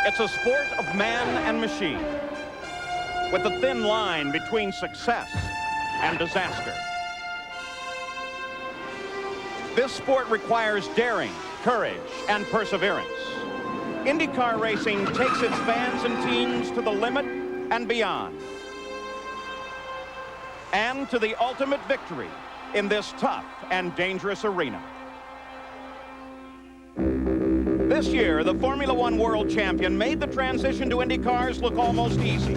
It's a sport of man and machine, with a thin line between success and disaster. This sport requires daring, courage, and perseverance. IndyCar racing takes its fans and teams to the limit and beyond, and to the ultimate victory in this tough and dangerous arena. This year, the Formula One world champion made the transition to IndyCars look almost easy.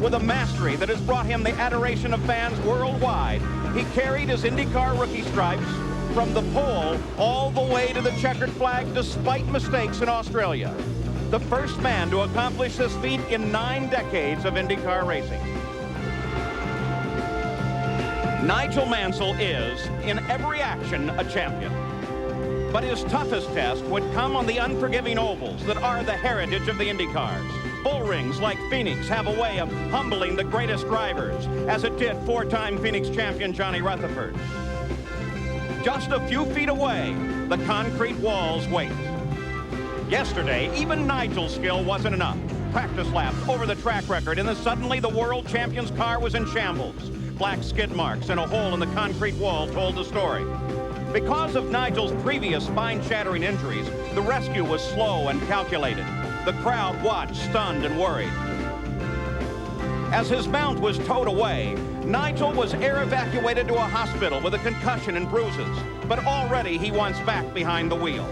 With a mastery that has brought him the adoration of fans worldwide, he carried his IndyCar rookie stripes from the pole all the way to the checkered flag despite mistakes in Australia. The first man to accomplish this feat in 9 decades of IndyCar racing. Nigel Mansell is, in every action, a champion. But his toughest test would come on the unforgiving ovals that are the heritage of the IndyCars. Bull rings like Phoenix have a way of humbling the greatest drivers, as it did 4-time Phoenix champion Johnny Rutherford. Just a few feet away, the concrete walls wait. Yesterday, even Nigel's skill wasn't enough. Practice laps over the track record, and then suddenly the world champion's car was in shambles. Black skid marks and a hole in the concrete wall told the story. Because of Nigel's previous spine-shattering injuries, the rescue was slow and calculated. The crowd watched, stunned and worried. As his mount was towed away, Nigel was air evacuated to a hospital with a concussion and bruises, but already he wants back behind the wheel.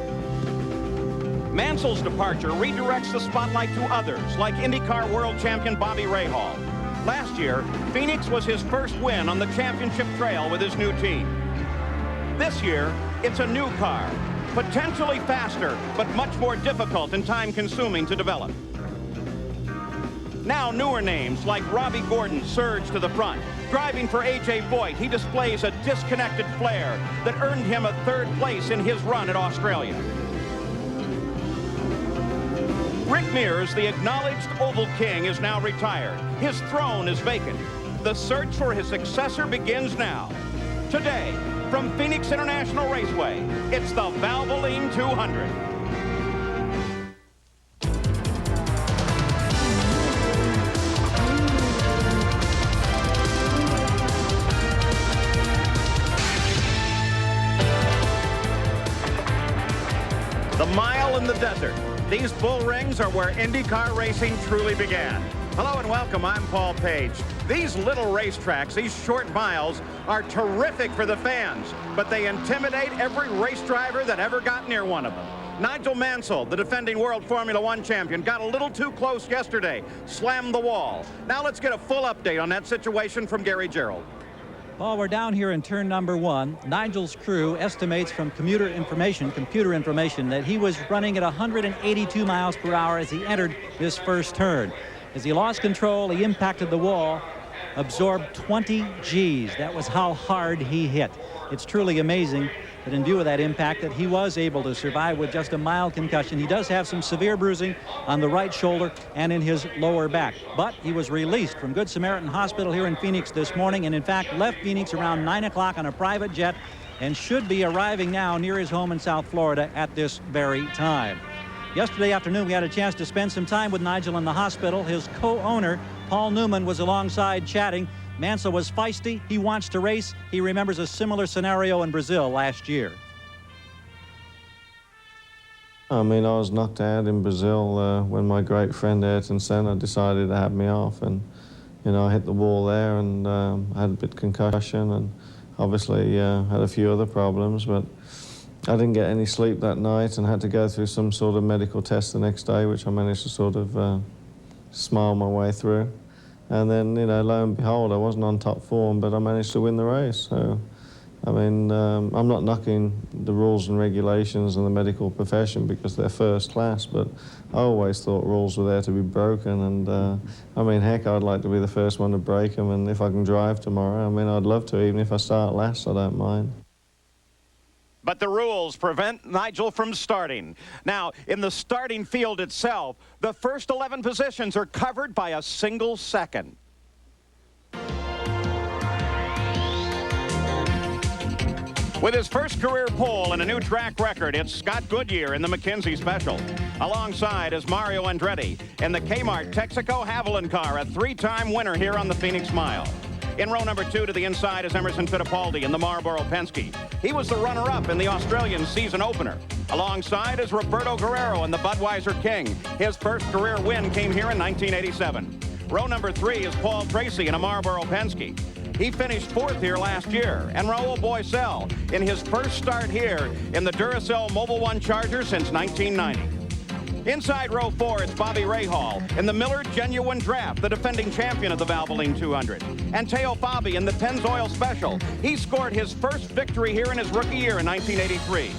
Mansell's departure redirects the spotlight to others, like IndyCar world champion Bobby Rahal. Last year, Phoenix was his first win on the championship trail with his new team. This year, it's a new car, potentially faster, but much more difficult and time-consuming to develop. Now newer names like Robbie Gordon surge to the front. Driving for A.J. Foyt, he displays a disconnected flair that earned him a 3rd place in his run at Australia. Rick Mears, the acknowledged Oval King, is now retired. His throne is vacant. The search for his successor begins now. Today, from Phoenix International Raceway, it's the Valvoline 200. The mile in the desert. These bull rings are where IndyCar racing truly began. Hello and welcome, I'm Paul Page. These little racetracks, these short miles, are terrific for the fans, but they intimidate every race driver that ever got near one of them. Nigel Mansell, the defending World Formula One champion, got a little too close yesterday, slammed the wall. Now let's get a full update on that situation from Gary Gerould. Paul, we're down here in turn number 1. Nigel's crew estimates from computer information that he was running at 182 miles per hour as he entered this first turn. As he lost control, he impacted the wall, absorbed 20 Gs. That was how hard he hit. It's truly amazing that in view of that impact that he was able to survive with just a mild concussion. He does have some severe bruising on the right shoulder and in his lower back. But he was released from Good Samaritan Hospital here in Phoenix this morning, and in fact left Phoenix around 9 o'clock on a private jet and should be arriving now near his home in South Florida at this very time. Yesterday afternoon, we had a chance to spend some time with Nigel in the hospital. His co-owner, Paul Newman, was alongside chatting. Mansell was feisty. He wants to race. He remembers a similar scenario in Brazil last year. I mean, I was knocked out in Brazil when my great friend Ayrton Senna decided to have me off. And, you know, I hit the wall there and I had a bit of concussion and obviously had a few other problems. But I didn't get any sleep that night and had to go through some sort of medical test the next day, which I managed to sort of smile my way through. And then, you know, lo and behold, I wasn't on top form, but I managed to win the race. So, I mean, I'm not knocking the rules and regulations and the medical profession because they're first class, but I always thought rules were there to be broken. And, I mean, heck, I'd like to be the first one to break them. And if I can drive tomorrow, I mean, I'd love to. Even if I start last, I don't mind. But the rules prevent Nigel from starting. Now, in the starting field itself, the first 11 positions are covered by a single second. With his first career pole and a new track record, it's Scott Goodyear in the McKenzie Special. Alongside is Mario Andretti in the Kmart Texaco Haviland car, a three-time winner here on the Phoenix Mile. In row number 2 to the inside is Emerson Fittipaldi in the Marlboro Penske. He was the runner-up in the Australian season opener. Alongside is Roberto Guerrero in the Budweiser King. His first career win came here in 1987. Row number 3 is Paul Tracy in a Marlboro Penske. He finished 4th here last year. And Raul Boesel in his first start here in the Duracell Mobil 1 Charger since 1990. Inside row 4, it's Bobby Rahal in the Miller Genuine Draft, the defending champion of the Valvoline 200. And Teo Fabi in the Pennzoil Special. He scored his first victory here in his rookie year in 1983.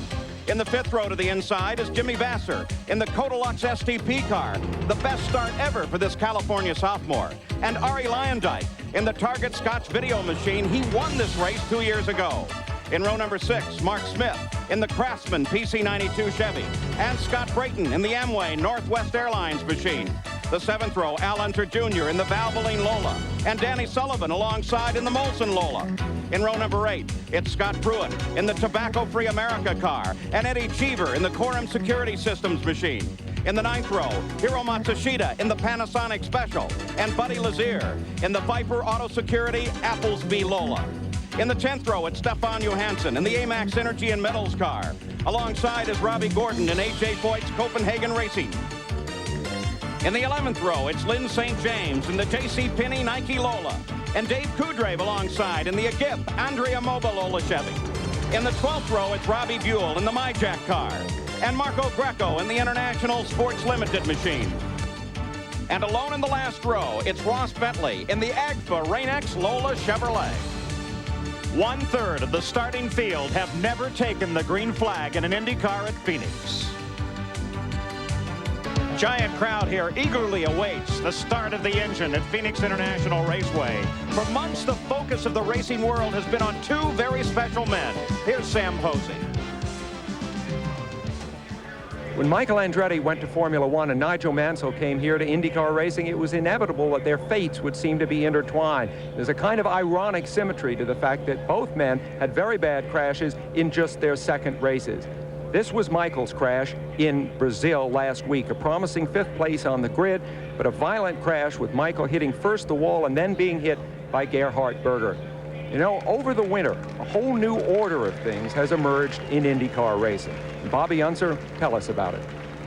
In the 5th row to the inside is Jimmy Vasser in the Codalux STP car, the best start ever for this California sophomore. And Ari Lyondike in the Target Scotch Video Machine. He won this race 2 years ago. In row number 6, Mark Smith in the Craftsman PC92 Chevy. And Scott Brayton in the Amway Northwest Airlines machine. The 7th row, Al Unser Jr. in the Valvoline Lola. And Danny Sullivan alongside in the Molson Lola. In row number 8, it's Scott Pruitt in the Tobacco-Free America car. And Eddie Cheever in the Quorum Security Systems machine. In the 9th row, Hiro Matsushita in the Panasonic Special. And Buddy Lazier in the Viper Auto Security Applesby Lola. In the 10th row, it's Stefan Johansson in the Amax Energy and Metals car. Alongside is Robbie Gordon in A.J. Foyt's Copenhagen Racing. In the 11th row, it's Lynn St. James in the J.C. Penney Nike Lola. And Dave Kudrave alongside in the Agip Andrea Moba Lola Chevy. In the 12th row, it's Robbie Buell in the MyJack car. And Marco Greco in the International Sports Limited machine. And alone in the last row, it's Ross Bentley in the Agfa Rain-X Lola Chevrolet. 1/3 of the starting field have never taken the green flag in an Indy car at Phoenix. Giant crowd here eagerly awaits the start of the engine at Phoenix International Raceway. For months, the focus of the racing world has been on 2 very special men. Here's Sam Posey. When Michael Andretti went to Formula One and Nigel Mansell came here to IndyCar racing, it was inevitable that their fates would seem to be intertwined. There's a kind of ironic symmetry to the fact that both men had very bad crashes in just their second races. This was Michael's crash in Brazil last week, a promising 5th place on the grid, but a violent crash with Michael hitting first the wall and then being hit by Gerhard Berger. You know, over the winter, a whole new order of things has emerged in IndyCar racing. Bobby Unser, tell us about it.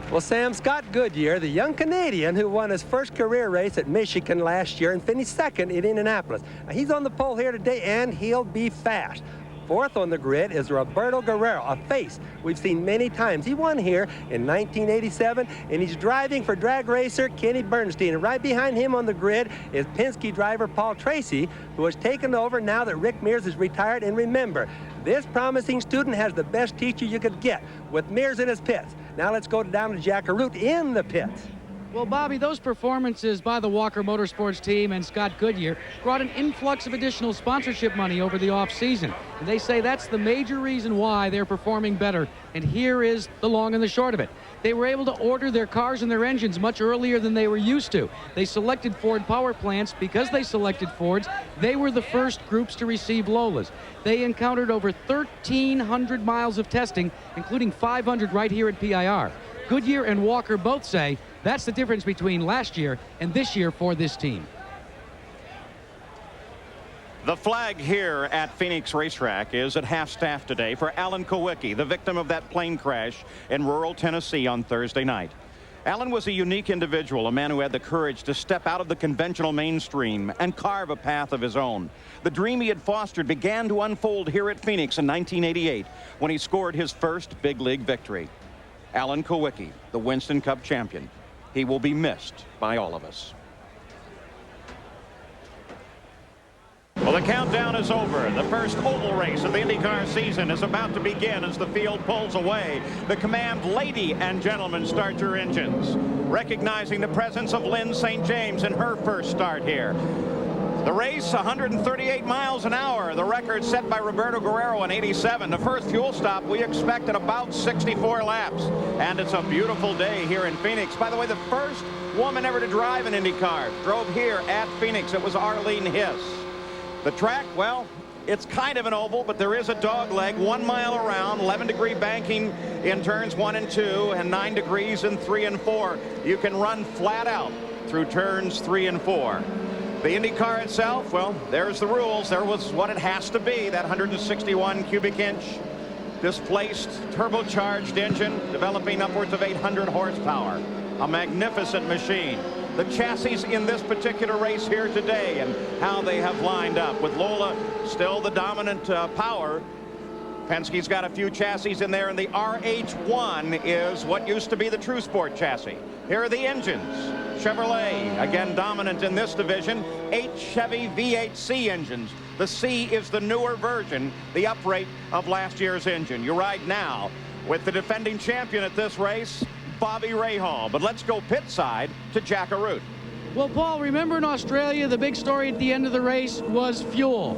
Well, Sam, Scott Goodyear, the young Canadian who won his first career race at Michigan last year and finished 2nd in Indianapolis. Now, he's on the pole here today, and he'll be fast. 4th on the grid is Roberto Guerrero, a face we've seen many times. He won here in 1987, and he's driving for drag racer Kenny Bernstein. And right behind him on the grid is Penske driver Paul Tracy, who has taken over now that Rick Mears is retired. And remember, this promising student has the best teacher you could get with Mears in his pits. Now let's go down to Jack Arute in the pits. Well, Bobby, those performances by the Walker Motorsports team and Scott Goodyear brought an influx of additional sponsorship money over the offseason. And they say that's the major reason why they're performing better. And here is the long and the short of it. They were able to order their cars and their engines much earlier than they were used to. They selected Ford power plants. Because they selected Fords, they were the first groups to receive Lolas. They encountered over 1,300 miles of testing, including 500 right here at PIR. Goodyear and Walker both say that's the difference between last year and this year for this team. The flag here at Phoenix Racetrack is at half-staff today for Alan Kowicki, the victim of that plane crash in rural Tennessee on Thursday night. Alan was a unique individual, a man who had the courage to step out of the conventional mainstream and carve a path of his own. The dream he had fostered began to unfold here at Phoenix in 1988 when he scored his first big league victory. Alan Kowicki, the Winston Cup champion. He will be missed by all of us. Well, the countdown is over. The first oval race of the IndyCar season is about to begin as the field pulls away. The command, lady and gentlemen, start your engines. Recognizing the presence of Lynn St. James in her first start here. The race, 138 miles an hour, the record set by Roberto Guerrero in 87. The first fuel stop we expect at about 64 laps. And it's a beautiful day here in Phoenix. By the way, the first woman ever to drive an IndyCar drove here at Phoenix. It was Arlene Hiss. The track, well, It's kind of an oval, but there is a dog leg 1 mile around, 11-degree banking in turns 1 and 2, and 9 degrees in 3 and 4. You can run flat out through turns 3 and 4. The IndyCar itself, well, there's the rules. There was what it has to be, that 161 cubic inch displaced turbocharged engine developing upwards of 800 horsepower. A magnificent machine. The chassis in this particular race here today and how they have lined up, with Lola still the dominant power. Penske's got a few chassis in there, and the RH1 is what used to be the True Sport chassis. Here are the engines. Chevrolet, again dominant in this division. 8 Chevy V8C engines. The C is the newer version, the uprate of last year's engine. You ride now with the defending champion at this race, Bobby Rahal. But let's go pit side to Jack Arute. Well, Paul, remember in Australia, the big story at the end of the race was fuel.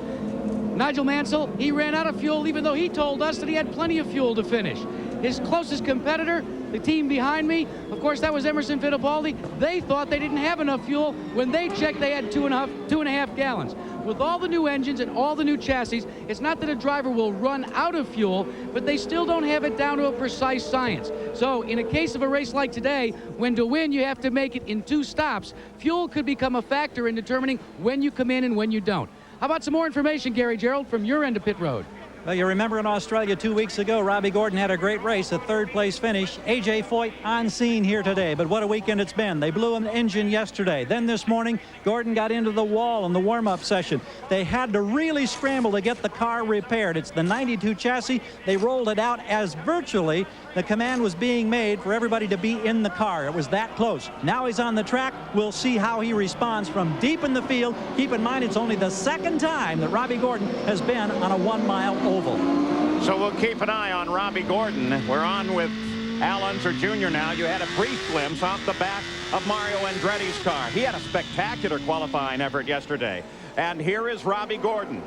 Nigel Mansell, he ran out of fuel, even though he told us that he had plenty of fuel to finish. His closest competitor, the team behind me, of course, that was Emerson Fittipaldi. They thought they didn't have enough fuel. When they checked, they had two and a half gallons. With all the new engines and all the new chassis, it's not that a driver will run out of fuel, but they still don't have it down to a precise science. So in a case of a race like today, when to win you have to make it in 2 stops, fuel could become a factor in determining when you come in and when you don't. How about some more information, Gary Gerould, from your end of pit road? Well, you remember in Australia 2 weeks ago, Robbie Gordon had a great race, a 3rd place finish. A.J. Foyt on scene here today, but what a weekend it's been. They blew an engine yesterday. Then this morning, Gordon got into the wall in the warm-up session. They had to really scramble to get the car repaired. It's the 92 chassis. They rolled it out as virtually the command was being made for everybody to be in the car. It was that close. Now he's on the track. We'll see how he responds from deep in the field. Keep in mind, it's only the 2nd time that Robbie Gordon has been on a 1-mile oval. So we'll keep an eye on Robbie Gordon. We're on with Al Unser Jr. now. You had a brief glimpse off the back of Mario Andretti's car. He had a spectacular qualifying effort yesterday. And here is Robbie Gordon.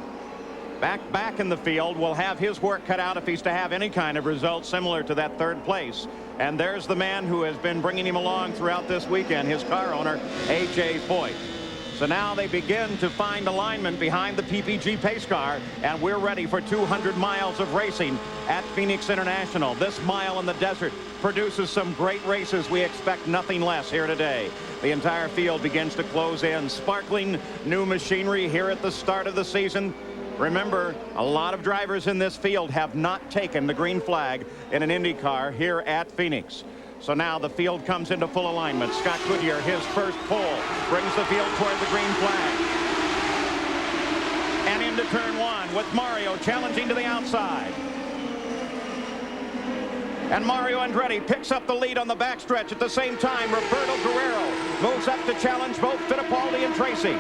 Back in the field, will have his work cut out if he's to have any kind of result similar to that 3rd place. And there's the man who has been bringing him along throughout this weekend, his car owner, A.J. Foyt. So now they begin to find alignment behind the PPG pace car, and we're ready for 200 miles of racing at Phoenix International. This mile in the desert produces some great races. We expect nothing less here today. The entire field begins to close in. Sparkling new machinery here at the start of the season. Remember, a lot of drivers in this field have not taken the green flag in an Indy car here at Phoenix. So now the field comes into full alignment. Scott Goodyear, his first pole, brings the field toward the green flag. And into turn 1 with Mario challenging to the outside. And Mario Andretti picks up the lead on the backstretch. At the same time, Roberto Guerrero moves up to challenge both Fittipaldi and Tracy.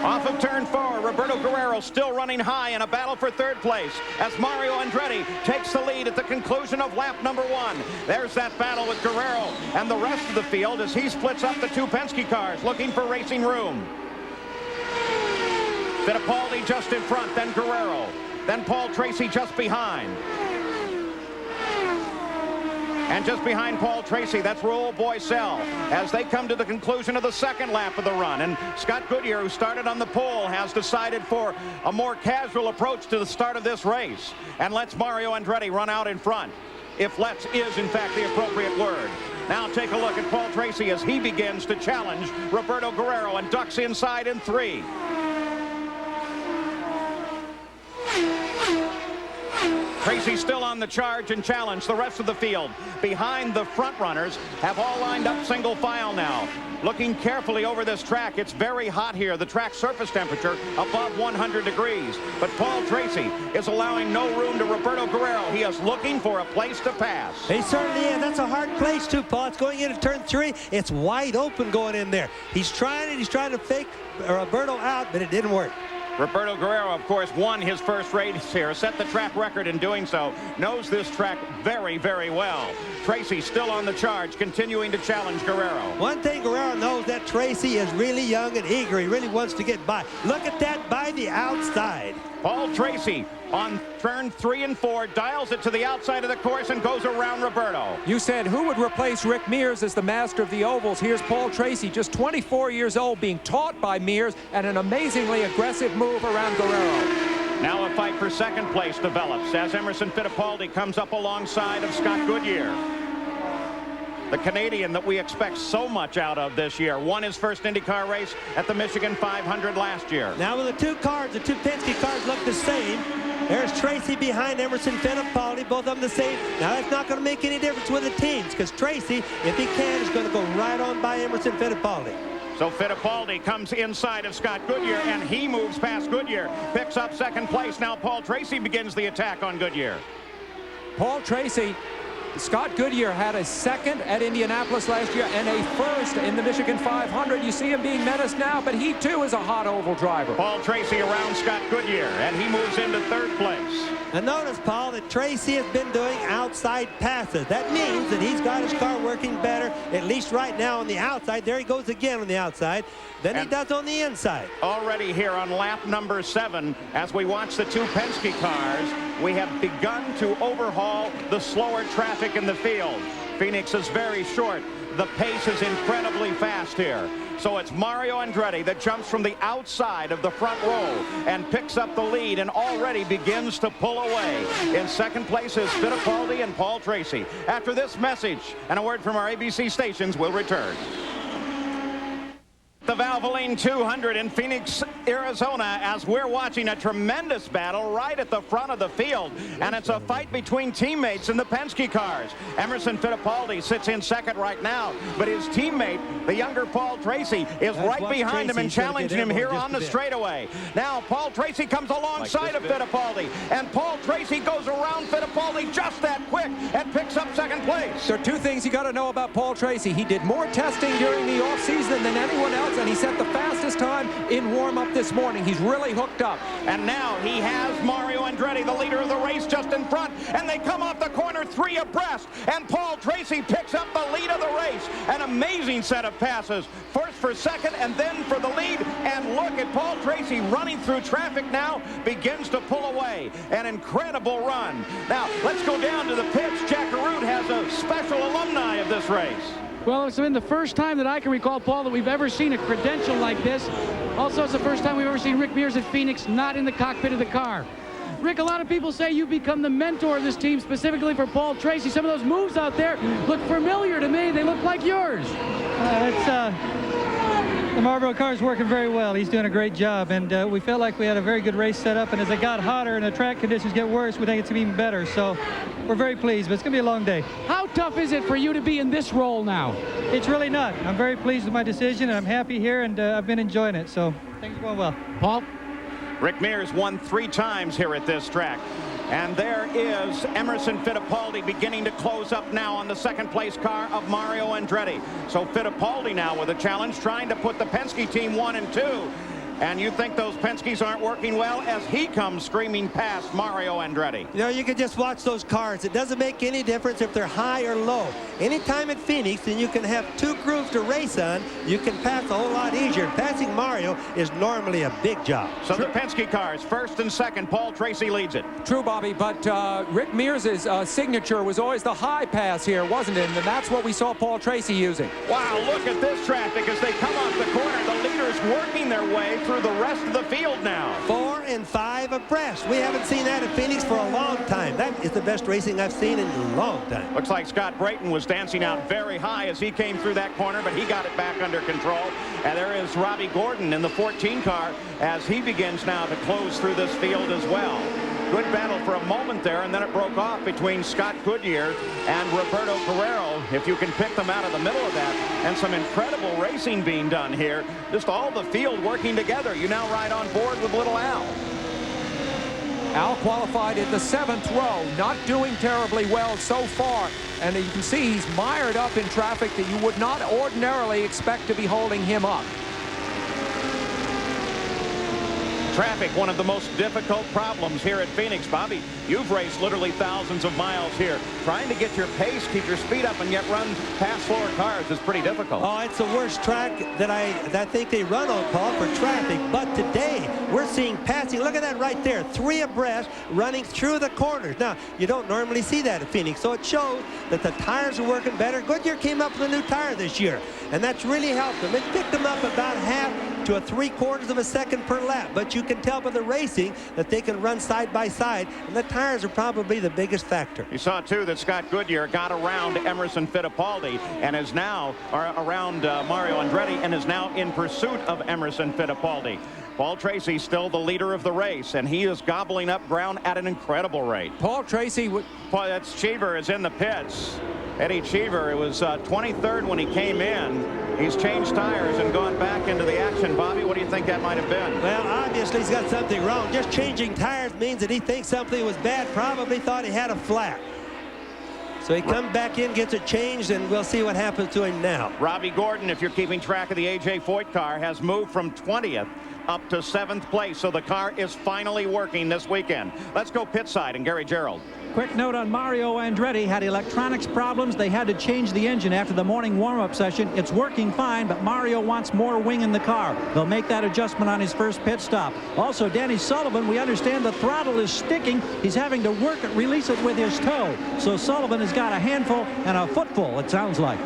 Off of turn 4, Roberto Guerrero still running high in a battle for 3rd place as Mario Andretti takes the lead at the conclusion of lap number 1. There's that battle with Guerrero and the rest of the field as he splits up the 2 Penske cars looking for racing room. Fittipaldi just in front, then Guerrero, then Paul Tracy just behind. And just behind Paul Tracy, that's Raul Boesel as they come to the conclusion of the 2nd lap of the run. And Scott Goodyear, who started on the pole, has decided for a more casual approach to the start of this race and lets Mario Andretti run out in front, if "let's" is in fact the appropriate word. Now take a look at Paul Tracy as he begins to challenge Roberto Guerrero and ducks inside in 3. Tracy still on the charge and challenge. The rest of the field behind the front runners have all lined up single file now. Looking carefully over this track, it's very hot here. The track surface temperature above 100 degrees. But Paul Tracy is allowing no room to Roberto Guerrero. He is looking for a place to pass. He certainly is. That's a hard place too, Paul. It's going into turn 3. It's wide open going in there. He's trying it. He's trying to fake Roberto out, but it didn't work. Roberto Guerrero, of course, won his first race here, set the track record in doing so, knows this track very, very well. Tracy still on the charge, continuing to challenge Guerrero. One thing Guerrero knows, that Tracy is really young and eager. He really wants to get by. Look at that by the outside. Paul Tracy on turn 3 and 4 dials it to the outside of the course and goes around Roberto. You said who would replace Rick Mears as the master of the ovals. Here's Paul Tracy, just 24 years old, being taught by Mears, and an amazingly aggressive move around Guerrero. Now a fight for second place develops as Emerson Fittipaldi comes up alongside of Scott Goodyear. The Canadian that we expect so much out of this year won his first IndyCar race at the Michigan 500 last year. Now with the two cars, the two Penske cars look the same. There's Tracy behind Emerson Fittipaldi, both of them the same. Now that's not going to make any difference with the teams, because Tracy, if he can, is going to go right on by Emerson Fittipaldi. So Fittipaldi comes inside of Scott Goodyear, and he moves past Goodyear, picks up second place. Now Paul Tracy begins the attack on Goodyear. Paul Tracy, Scott Goodyear had a second at Indianapolis last year and a first in the Michigan 500. You see him being menaced now, but he too is a hot oval driver. Paul Tracy around Scott Goodyear, and he moves into third place. And notice, Paul, that Tracy has been doing outside passes. That means that he's got his car working better, at least right now on the outside. There he goes again on the outside than he does on the inside. Already here on lap number 7, as we watch the two Penske cars, we have begun to overhaul the slower traffic in the field. Phoenix is very short. The pace is incredibly fast here. So it's Mario Andretti that jumps from the outside of the front row and picks up the lead and already begins to pull away. In second place is Fittipaldi and Paul Tracy. After this message and a word from our ABC stations, we'll return. The Valvoline 200 in Phoenix, Arizona, as we're watching a tremendous battle right at the front of the field. And it's a fight between teammates in the Penske cars. Emerson Fittipaldi sits in second right now, but his teammate, the younger Paul Tracy, is right behind him and challenging him here on the straightaway. Now Paul Tracy comes alongside of Fittipaldi, and Paul Tracy goes around Fittipaldi just that quick and picks up second place. There are two things you got to know about Paul Tracy. He did more testing during the offseason than anyone else, and he set the fastest time in warm-up this morning. He's really hooked up. And now he has Mario Andretti, the leader of the race, just in front, and they come off the corner 3 abreast, and Paul Tracy picks up the lead of the race. An amazing set of passes, first for second and then for the lead, and look at Paul Tracy running through traffic now, begins to pull away. An incredible run. Now let's go down to the pits. Jack Arute has a special alumni of this race. Well, it's been the first time that I can recall, Paul, that we've ever seen a credential like this. Also, it's the first time we've ever seen Rick Mears at Phoenix not in the cockpit of the car. Rick, a lot of people say you've become the mentor of this team, specifically for Paul Tracy. Some of those moves out there look familiar to me. They look like yours. The Marlboro car is working very well. He's doing a great job, and we felt like we had a very good race set up, and as it got hotter and the track conditions get worse, we think it's going to be even better. So we're very pleased, but it's going to be a long day. How tough is it for you to be in this role now? It's really not. I'm very pleased with my decision, and I'm happy here, and I've been enjoying it, so things are going well. Paul? Rick Mears won 3 times here at this track. And there is Emerson Fittipaldi beginning to close up now on the second place car of Mario Andretti. So Fittipaldi now with a challenge, trying to put the Penske team 1 and 2. And you think those Penskes aren't working well as he comes screaming past Mario Andretti. You know, you can just watch those cars. It doesn't make any difference if they're high or low. Anytime at Phoenix, and you can have 2 grooves to race on, you can pass a whole lot easier. Passing Mario is normally a big job. So the Penske cars, first and second, Paul Tracy leads it. True, Bobby, but Rick Mears' signature was always the high pass here, wasn't it? And that's what we saw Paul Tracy using. Wow, look at this traffic as they come off the corner. The leaders working their way through the rest of the field now. 4 and 5 abreast. We haven't seen that at Phoenix for a long time. That is the best racing I've seen in a long time. Looks like Scott Brayton was dancing out very high as he came through that corner, but he got it back under control. And there is Robbie Gordon in the 14 car as he begins now to close through this field as well. Good battle for a moment there, and then it broke off between Scott Goodyear and Roberto Guerrero. If you can pick them out of the middle of that, and some incredible racing being done here. Just all the field working together. You now ride on board with little Al. Al qualified in the 7th row, not doing terribly well so far. And you can see he's mired up in traffic that you would not ordinarily expect to be holding him up. Traffic, one of the most difficult problems here at Phoenix. Bobby, you've raced literally thousands of miles here. Trying to get your pace, keep your speed up, and yet run past slower cars is pretty difficult. Oh, it's the worst track that I think they run on, Paul, for traffic. But today, we're seeing passing. Look at that right there. 3 abreast running through the corners. Now, you don't normally see that at Phoenix, so it shows that the tires are working better. Goodyear came up with a new tire this year, and that's really helped them. It picked them up about half to a 3/4 of a second per lap, but you can tell by the racing that they can run side by side, and the tires are probably the biggest factor. You saw too that Scott Goodyear got around Emerson Fittipaldi and is now around Mario Andretti and is now in pursuit of Emerson Fittipaldi. Paul Tracy still the leader of the race, and he is gobbling up ground at an incredible rate. Paul Tracy, That's Cheever is in the pits. Eddie Cheever, it was 23rd when he came in. He's changed tires and gone back into the action. Bobby, what do you think that might have been? Well, obviously he's got something wrong. Just changing tires means that he thinks something was bad. Probably thought he had a flat. So he comes back in, gets it changed, and we'll see what happens to him now. Robbie Gordon, if you're keeping track of the A.J. Foyt car, has moved from 20th up to 7th place. So the car is finally working this weekend. Let's go pit side and Gary Gerould. Quick note on Mario Andretti. Had electronics problems. They had to change the engine after the morning warm-up session. It's working fine, but Mario wants more wing in the car. They'll make that adjustment on his first pit stop. Also, Danny Sullivan, we understand the throttle is sticking. He's having to work it, release it with his toe. So Sullivan has got a handful and a footful, it sounds like.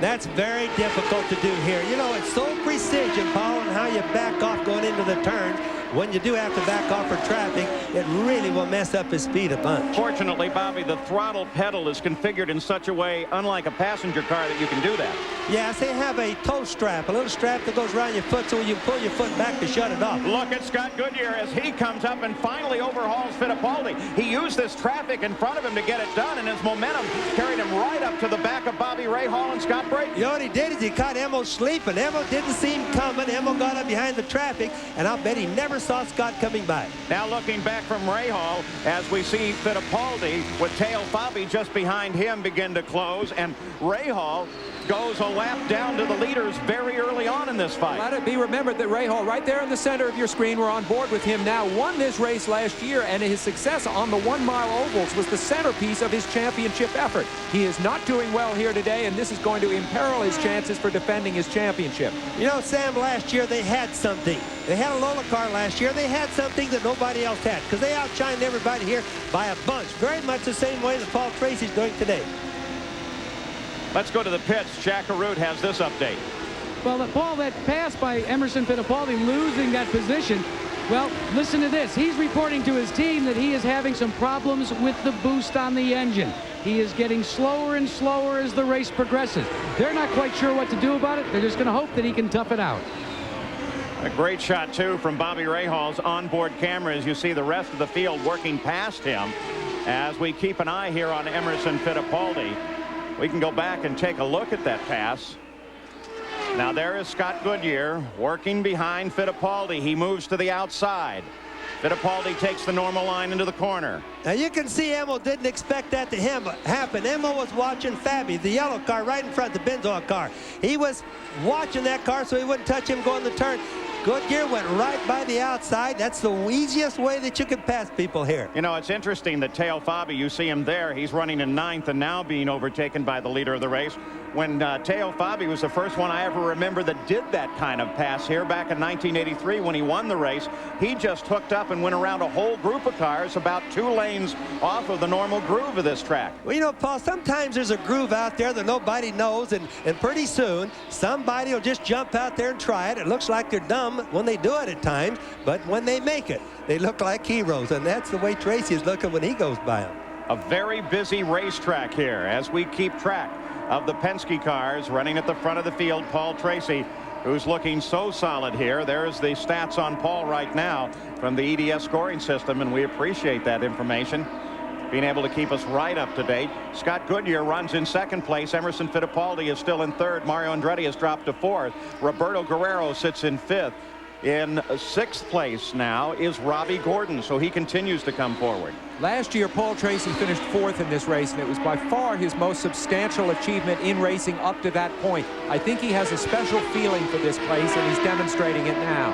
That's very difficult to do here. You know, it's so precision, Paul, and how you back off going into the turns. When you do have to back off for traffic, it really will mess up his speed a bunch. Fortunately, Bobby, the throttle pedal is configured in such a way, unlike a passenger car, that you can do that. Yes, they have a toe strap, a little strap that goes around your foot so you pull your foot back to shut it off. Look at Scott Goodyear as he comes up and finally overhauls Fittipaldi. He used this traffic in front of him to get it done, and his momentum carried him right up to the back of Bobby Rahal and Scott Brayton. You know what he did is he caught Emmo sleeping. Emmo didn't see him coming. Emmo got up behind the traffic, and I'll bet he never saw Scott coming by. Now looking back from Rahal as we see Fittipaldi with Teo Fabi just behind him begin to close, and Rahal goes a lap down to the leaders very early on in this fight. Let it be remembered that Rahal, right there in the center of your screen, we're on board with him now, won this race last year, and his success on the 1-mile ovals was the centerpiece of his championship effort. He is not doing well here today, and this is going to imperil his chances for defending his championship. You know, Sam, last year they had something. They had a Lola car last year. They had something that nobody else had because they outshined everybody here by a bunch. Very much the same way that Paul Tracy's doing today. Let's go to the pits. Jack Arute has this update. Well, Paul, that pass by Emerson Fittipaldi losing that position, well, listen to this. He's reporting to his team that he is having some problems with the boost on the engine. He is getting slower and slower as the race progresses. They're not quite sure what to do about it. They're just going to hope that he can tough it out. A great shot, too, from Bobby Rahal's onboard camera as you see the rest of the field working past him. As we keep an eye here on Emerson Fittipaldi, we can go back and take a look at that pass. Now there is Scott Goodyear working behind Fittipaldi. He moves to the outside. Fittipaldi takes the normal line into the corner. Now you can see Emmo didn't expect that to happen. Emmo was watching Fabi, the yellow car right in front, the Benzol car. He was watching that car so he wouldn't touch him going the turn. Goodyear went right by the outside. That's the easiest way that you could pass people here. You know, it's interesting that Teo Fabi, you see him there. He's running in 9th and now being overtaken by the leader of the race. When Teo Fabi was the first one I ever remember that did that kind of pass here back in 1983 when he won the race. He just hooked up and went around a whole group of cars about 2 lanes off of the normal groove of this track. Well, you know, Paul, sometimes there's a groove out there that nobody knows, and pretty soon somebody will just jump out there and try it. It looks like they're dumb when they do it at times, but when they make it, they look like heroes, and that's the way Tracy is looking when he goes by them. A very busy racetrack here as we keep track of the Penske cars running at the front of the field. Paul Tracy, who's looking so solid here. There's the stats on Paul right now from the EDS scoring system, and we appreciate that information, being able to keep us right up to date. Scott Goodyear runs in 2nd place. Emerson Fittipaldi is still in 3rd. Mario Andretti has dropped to 4th. Roberto Guerrero sits in 5th. In 6th place now is Robbie Gordon, so he continues to come forward. Last year, Paul Tracy finished 4th in this race, and it was by far his most substantial achievement in racing up to that point. I think he has a special feeling for this place, and he's demonstrating it now.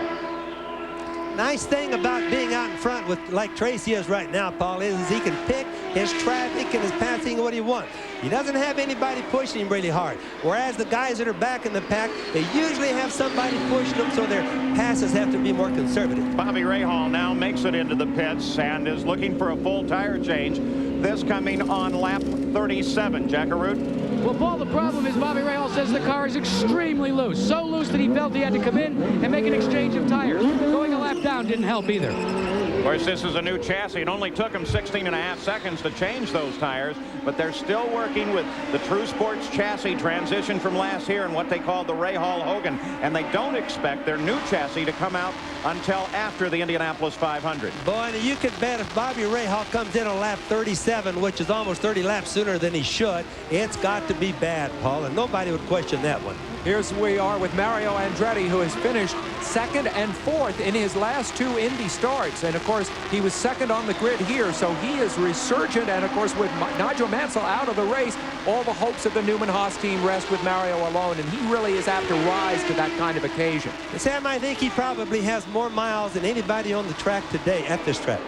nice thing about being out in front with like Tracy is right now, Paul, is he can pick his traffic and his passing what he wants. He doesn't have anybody pushing him really hard. Whereas the guys that are back in the pack, they usually have somebody pushing them, so their passes have to be more conservative. Bobby Rahal now makes it into the pits and is looking for a full tire change. This coming on lap 37. Jackaroo? Well, Paul, the problem is Bobby Rahal says the car is extremely loose. So loose that he felt he had to come in and make an exchange of tires. Going a lap down didn't help either. Of course, this is a new chassis. It only took them 16.5 seconds to change those tires, but they're still working with the True Sports chassis transition from last year and what they call the Rahal Hogan, and they don't expect their new chassis to come out until after the Indianapolis 500. Boy, and you can bet if Bobby Rahal comes in on lap 37, which is almost 30 laps sooner than he should, it's got to be bad, Paul, and nobody would question that one. Here's where we are with Mario Andretti, who has finished 2nd and 4th in his last 2 Indy starts. And, of course, he was 2nd on the grid here, so he is resurgent. And, of course, with Nigel Mansell out of the race, all the hopes of the Newman-Haas team rest with Mario alone, and he really is apt to rise to that kind of occasion. Sam, I think he probably has more miles than anybody on the track today at this track.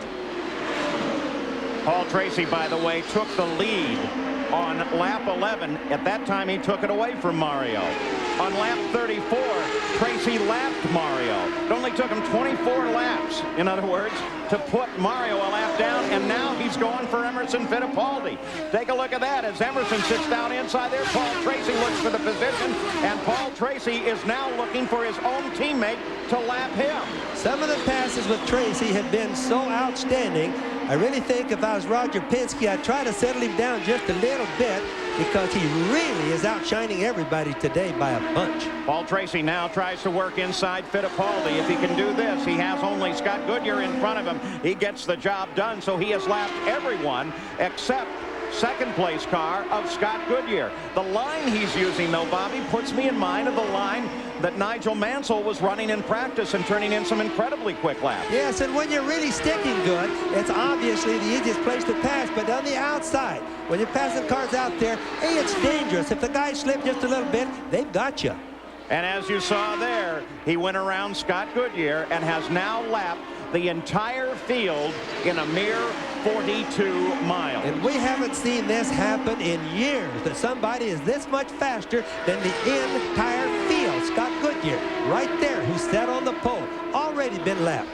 Paul Tracy, by the way, took the lead on lap 11. At that time, he took it away from Mario. On lap 34, Tracy lapped Mario. It only took him 24 laps, in other words, to put Mario a lap down, and now he's going for Emerson Fittipaldi. Take a look at that as Emerson sits down inside there. Paul Tracy looks for the position, and Paul Tracy is now looking for his own teammate to lap him. Some of the passes with Tracy have been so outstanding. I really think if I was Roger Penske, I'd try to settle him down just a little bit because he really is outshining everybody today by a bunch. Paul Tracy now tries to work inside Fittipaldi. If he can do this, he has only Scott Goodyear in front of him. He gets the job done, so he has lapped everyone except second place car of Scott Goodyear. The line he's using, though, Bobby, puts me in mind of the line that Nigel Mansell was running in practice and turning in some incredibly quick laps. Yes, and when you're really sticking good, it's obviously the easiest place to pass, but on the outside, when you're passing cars out there, hey, it's dangerous. If the guys slip just a little bit, they've got you. And as you saw there, he went around Scott Goodyear and has now lapped the entire field in a mere 42 miles. And we haven't seen this happen in years, that somebody is this much faster than the entire field. Scott Goodyear, right there, who sat on the pole, already been lapped.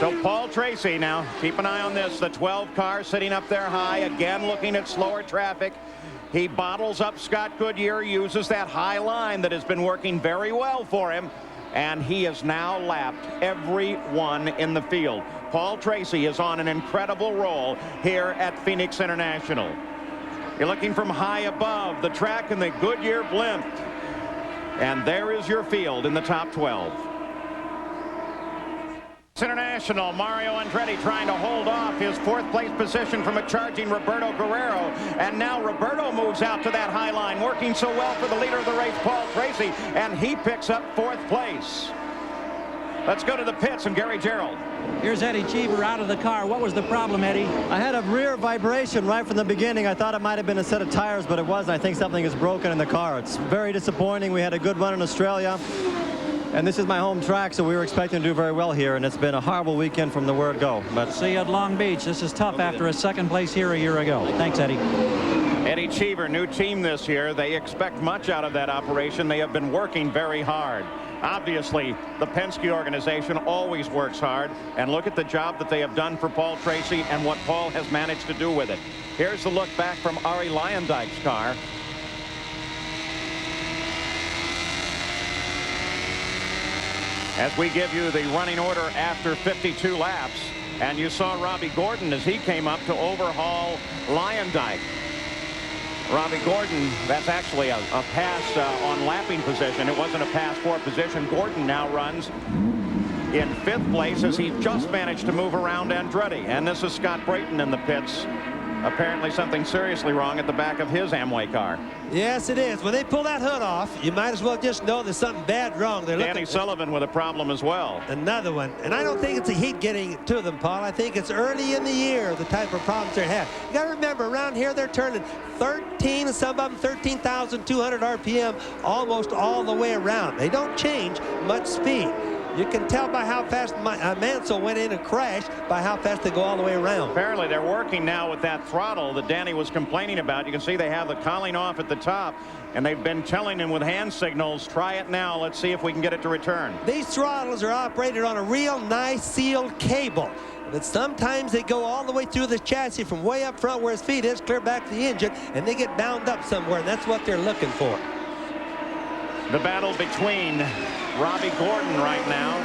So Paul Tracy now, keep an eye on this, the 12 car sitting up there high, again looking at slower traffic. He bottles up Scott Goodyear, uses that high line that has been working very well for him, and he has now lapped everyone in the field. Paul Tracy is on an incredible roll here at Phoenix International. You're looking from high above the track in the Goodyear blimp. And there is your field in the top 12. International, Mario Andretti trying to hold off his 4th place position from a charging Roberto Guerrero. And now Roberto moves out to that high line, working so well for the leader of the race, Paul Tracy, and he picks up 4th place. Let's go to the pits and Gary Gerould. Here's Eddie Cheever out of the car. What was the problem, Eddie? I had a rear vibration right from the beginning. I thought it might have been a set of tires, but it wasn't. I think something is broken in the car. It's very disappointing. We had a good run in Australia, and this is my home track, so we were expecting to do very well here, and it's been a horrible weekend from the word go. But See you at Long Beach. This is tough after a 2nd place here a year ago. Thanks, Eddie. Eddie Cheever, new team this year. They expect much out of that operation. They have been working very hard. Obviously, the Penske organization always works hard, and look at the job that they have done for Paul Tracy and what Paul has managed to do with it. Here's the look back from Arie Luyendyk's car. As we give you the running order after 52 laps, and you saw Robbie Gordon as he came up to overhaul Luyendyk. Robbie Gordon, that's actually a pass on lapping position. It wasn't a pass for position. Gordon now runs in 5th place as he just managed to move around Andretti. And this is Scott Brayton in the pits. Apparently something seriously wrong at the back of his Amway car. Yes, it is. When they pull that hood off, you might as well just know there's something bad wrong. They're Danny Sullivan with a problem as well. Another one. And I don't think it's the heat getting to them, Paul. I think it's early in the year, the type of problems they have. You got to remember, around here, they're turning 13, and some of them 13,200 RPM almost all the way around. They don't change much speed. You can tell by how fast Mansell went in and crashed by how fast they go all the way around. Apparently they're working now with that throttle that Danny was complaining about. You can see they have the cowling off at the top, and they've been telling him with hand signals, try it now. Let's see if we can get it to return. These throttles are operated on a real nice sealed cable. But sometimes they go all the way through the chassis from way up front where his feet is, clear back to the engine, and they get bound up somewhere, and that's what they're looking for. The battle between Robby Gordon right now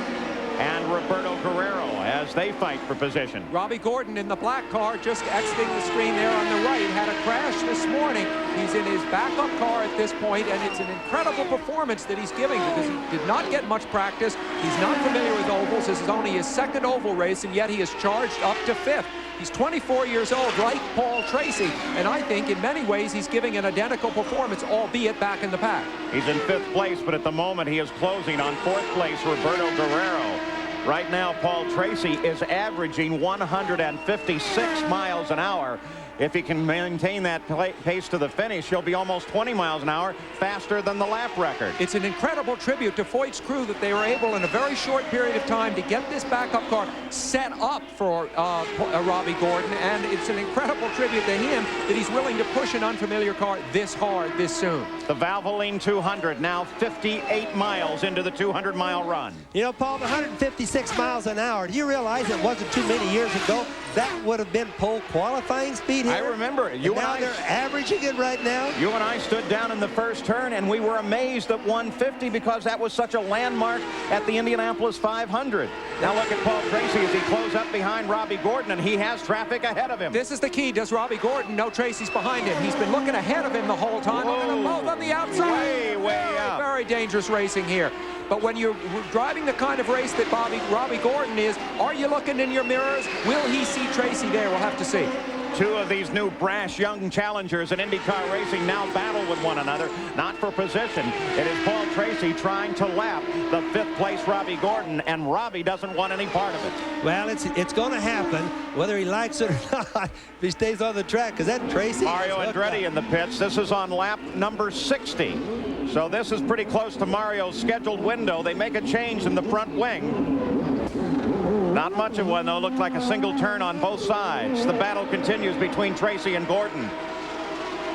and Roberto Guerrero as they fight for position. Robby Gordon in the black car, just exiting the screen there on the right, had a crash this morning. He's in his backup car at this point, and it's an incredible performance that he's giving because he did not get much practice. He's not familiar with ovals. This is only his second oval race, and yet he is charged up to 5th. He's 24 years old, like Paul Tracy, and I think in many ways he's giving an identical performance, albeit back in the pack. He's in 5th place, but at the moment he is closing on 4th place, Roberto Guerrero. Right now, Paul Tracy is averaging 156 miles an hour. If he can maintain that pace to the finish, he'll be almost 20 miles an hour faster than the lap record. It's an incredible tribute to Foyt's crew that they were able in a very short period of time to get this backup car set up for Robby Gordon, and it's an incredible tribute to him that he's willing to push an unfamiliar car this hard this soon. The Valvoline 200 now 58 miles into the 200-mile run. You know, Paul, 156 miles an hour. Do you realize it wasn't too many years ago that would have been pole qualifying speed here? I remember it. Now they're averaging it right now. You and I stood down in the first turn, and we were amazed at 150 because that was such a landmark at the Indianapolis 500. Now look at Paul Tracy as he closes up behind Robby Gordon, and he has traffic ahead of him. This is the key. Does Robby Gordon know Tracy's behind him? He's been looking ahead of him the whole time. Look at them both on the outside. Way up. Very dangerous racing here. But when you're driving the kind of race that Robby Gordon is, are you looking in your mirrors? Will he see Tracy there? We'll have to see. Two of these new brash young challengers in IndyCar racing now battle with one another, not for position. It is Paul Tracy trying to lap the 5th place Robby Gordon, and Robby doesn't want any part of it. Well, it's going to happen, whether he likes it or not, if he stays on the track, because that Tracy... Mario Andretti in the pits. This is on lap number 60. So this is pretty close to Mario's scheduled window. They make a change in the front wing. Not much of one, though. Looked like a single turn on both sides. The battle continues between Tracy and Gordon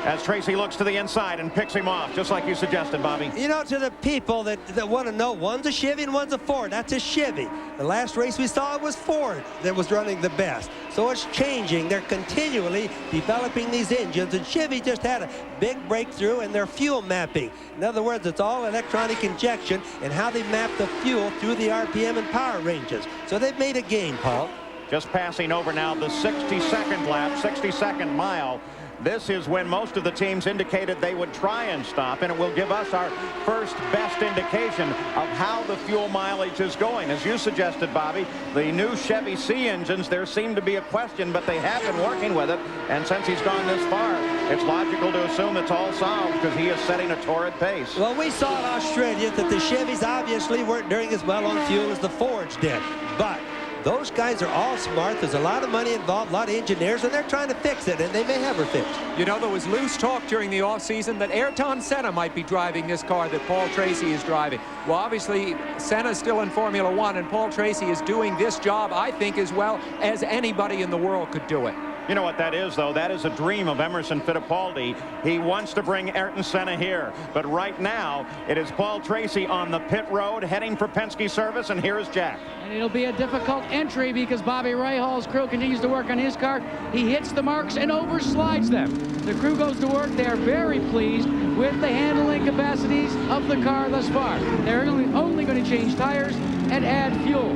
as Tracy looks to the inside and picks him off, just like you suggested, Bobby. You know, to the people that want to know, one's a Chevy and one's a Ford. That's a Chevy. The last race we saw, it was Ford that was running the best. So it's changing. They're continually developing these engines, and Chevy just had a big breakthrough in their fuel mapping. In other words, it's all electronic injection and how they map the fuel through the RPM and power ranges. So they've made a gain, Paul. Just passing over now the 62nd lap, 62nd mile. This is when most of the teams indicated they would try and stop, and it will give us our first best indication of how the fuel mileage is going. As you suggested, Bobby, the new Chevy C engines, there seemed to be a question, but they have been working with it, and since he's gone this far, it's logical to assume it's all solved because he is setting a torrid pace. Well, we saw in Australia that the Chevys obviously weren't doing as well on fuel as the Fords did, but those guys are all smart. There's a lot of money involved, a lot of engineers, and they're trying to fix it, and they may have her fixed. You know, there was loose talk during the offseason that Ayrton Senna might be driving this car that Paul Tracy is driving. Well, obviously, Senna's still in Formula One, and Paul Tracy is doing this job, I think, as well as anybody in the world could do it. You know what that is, though? That is a dream of Emerson Fittipaldi. He wants to bring Ayrton Senna here. But right now, it is Paul Tracy on the pit road heading for Penske service, and here's Jack. And it'll be a difficult entry because Bobby Rahal's crew continues to work on his car. He hits the marks and overslides them. The crew goes to work. They are very pleased with the handling capacities of the car thus far. They're only going to change tires and add fuel.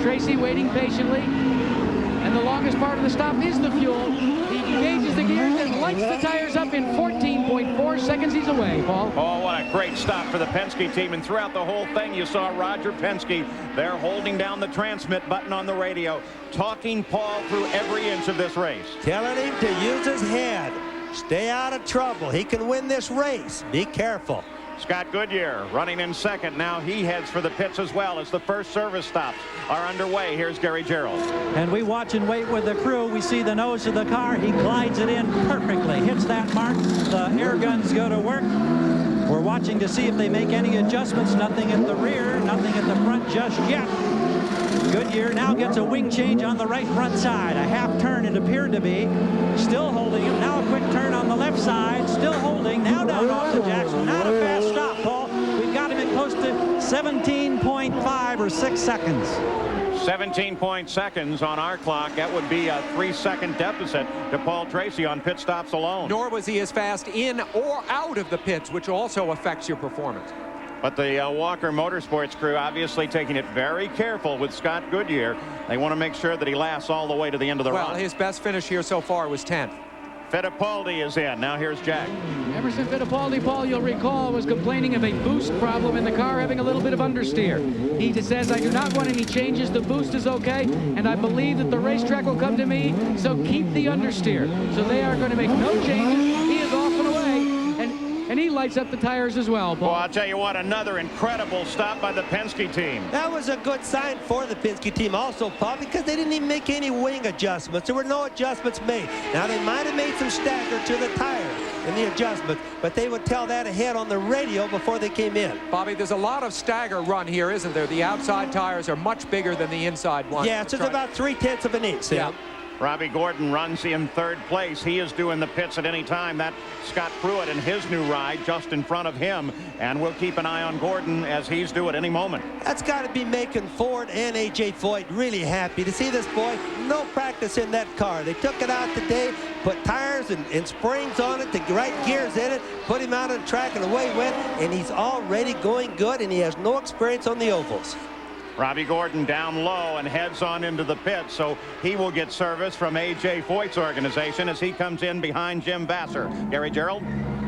Tracy waiting patiently. And the longest part of the stop is the fuel. He engages the gears and lights the tires up in 14.4 seconds. He's away, Paul. Oh, what a great stop for the Penske team. And throughout the whole thing, you saw Roger Penske there holding down the transmit button on the radio, talking Paul through every inch of this race. Telling him to use his head. Stay out of trouble. He can win this race. Be careful. Scott Goodyear running in second. Now he heads for the pits as well as the first service stops are underway. Here's Gary Gerould. And we watch and wait with the crew. We see the nose of the car. He glides it in perfectly. Hits that mark. The air guns go to work. We're watching to see if they make any adjustments. Nothing at the rear, nothing at the front just yet. Goodyear now gets a wing change on the right front side. A half turn it appeared to be. Still holding him. Now a quick turn on the left side. Still holding. Now down off to Jackson. Not a fast stop, Paul. We've got him at close to 17.5 or 6 seconds. 17 seconds on our clock. That would be a 3-second deficit to Paul Tracy on pit stops alone. Nor was he as fast in or out of the pits, which also affects your performance. But the Walker Motorsports crew obviously taking it very careful with Scott Goodyear. They want to make sure that he lasts all the way to the end of the run. Well, his best finish here so far was 10th. Fittipaldi is in. Now here's Jack. Emerson Fittipaldi, Paul, you'll recall, was complaining of a boost problem in the car, having a little bit of understeer. He just says, I do not want any changes. The boost is okay, and I believe that the racetrack will come to me, so keep the understeer. So they are going to make no changes. He is off and away, and he lights up the tires as well, Paul. Well, I'll tell you what, another incredible stop by the Penske team. That was a good sign for the Penske team also, Paul, because they didn't even make any wing adjustments. There were no adjustments made. Now, they might have made some stagger to the tires in the adjustments, but they would tell that ahead on the radio before they came in. Bobby, there's a lot of stagger run here, isn't there? The outside tires are much bigger than the inside ones. Yeah, it's just about 3/10 of an inch. Yeah. Robbie Gordon runs in third place. He is doing the pits at any time. That Scott Pruitt in his new ride just in front of him. And we'll keep an eye on Gordon as he's due at any moment. That's got to be making Ford and A.J. Foyt really happy to see this boy. No practice in that car. They took it out today, put tires and springs on it, the right gears in it, put him out on the track, and away he went. And he's already going good, and he has no experience on the ovals. Robbie Gordon down low and heads on into the pit, so he will get service from A.J. Foyt's organization as he comes in behind Jim Vassar. Gary Gerald?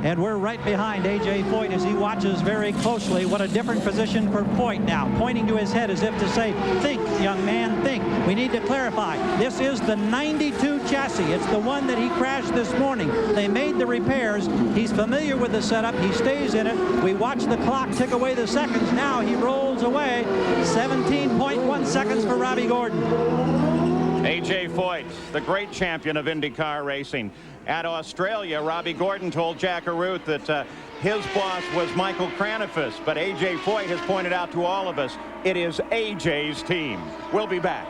And we're right behind A.J. Foyt as he watches very closely. What a different position for Foyt now, pointing to his head as if to say, think, young man, think. We need to clarify. This is the 92 chassis. It's the one that he crashed this morning. They made the repairs. He's familiar with the setup. He stays in it. We watch the clock tick away the seconds. Now he rolls away. 17.1 seconds for Robbie Gordon. A.J. Foyt, the great champion of IndyCar racing. At Australia, Robbie Gordon told Jack Arute that his boss was Michael Kranifus, but A.J. Foyt has pointed out to all of us, it is A.J.'s team. We'll be back.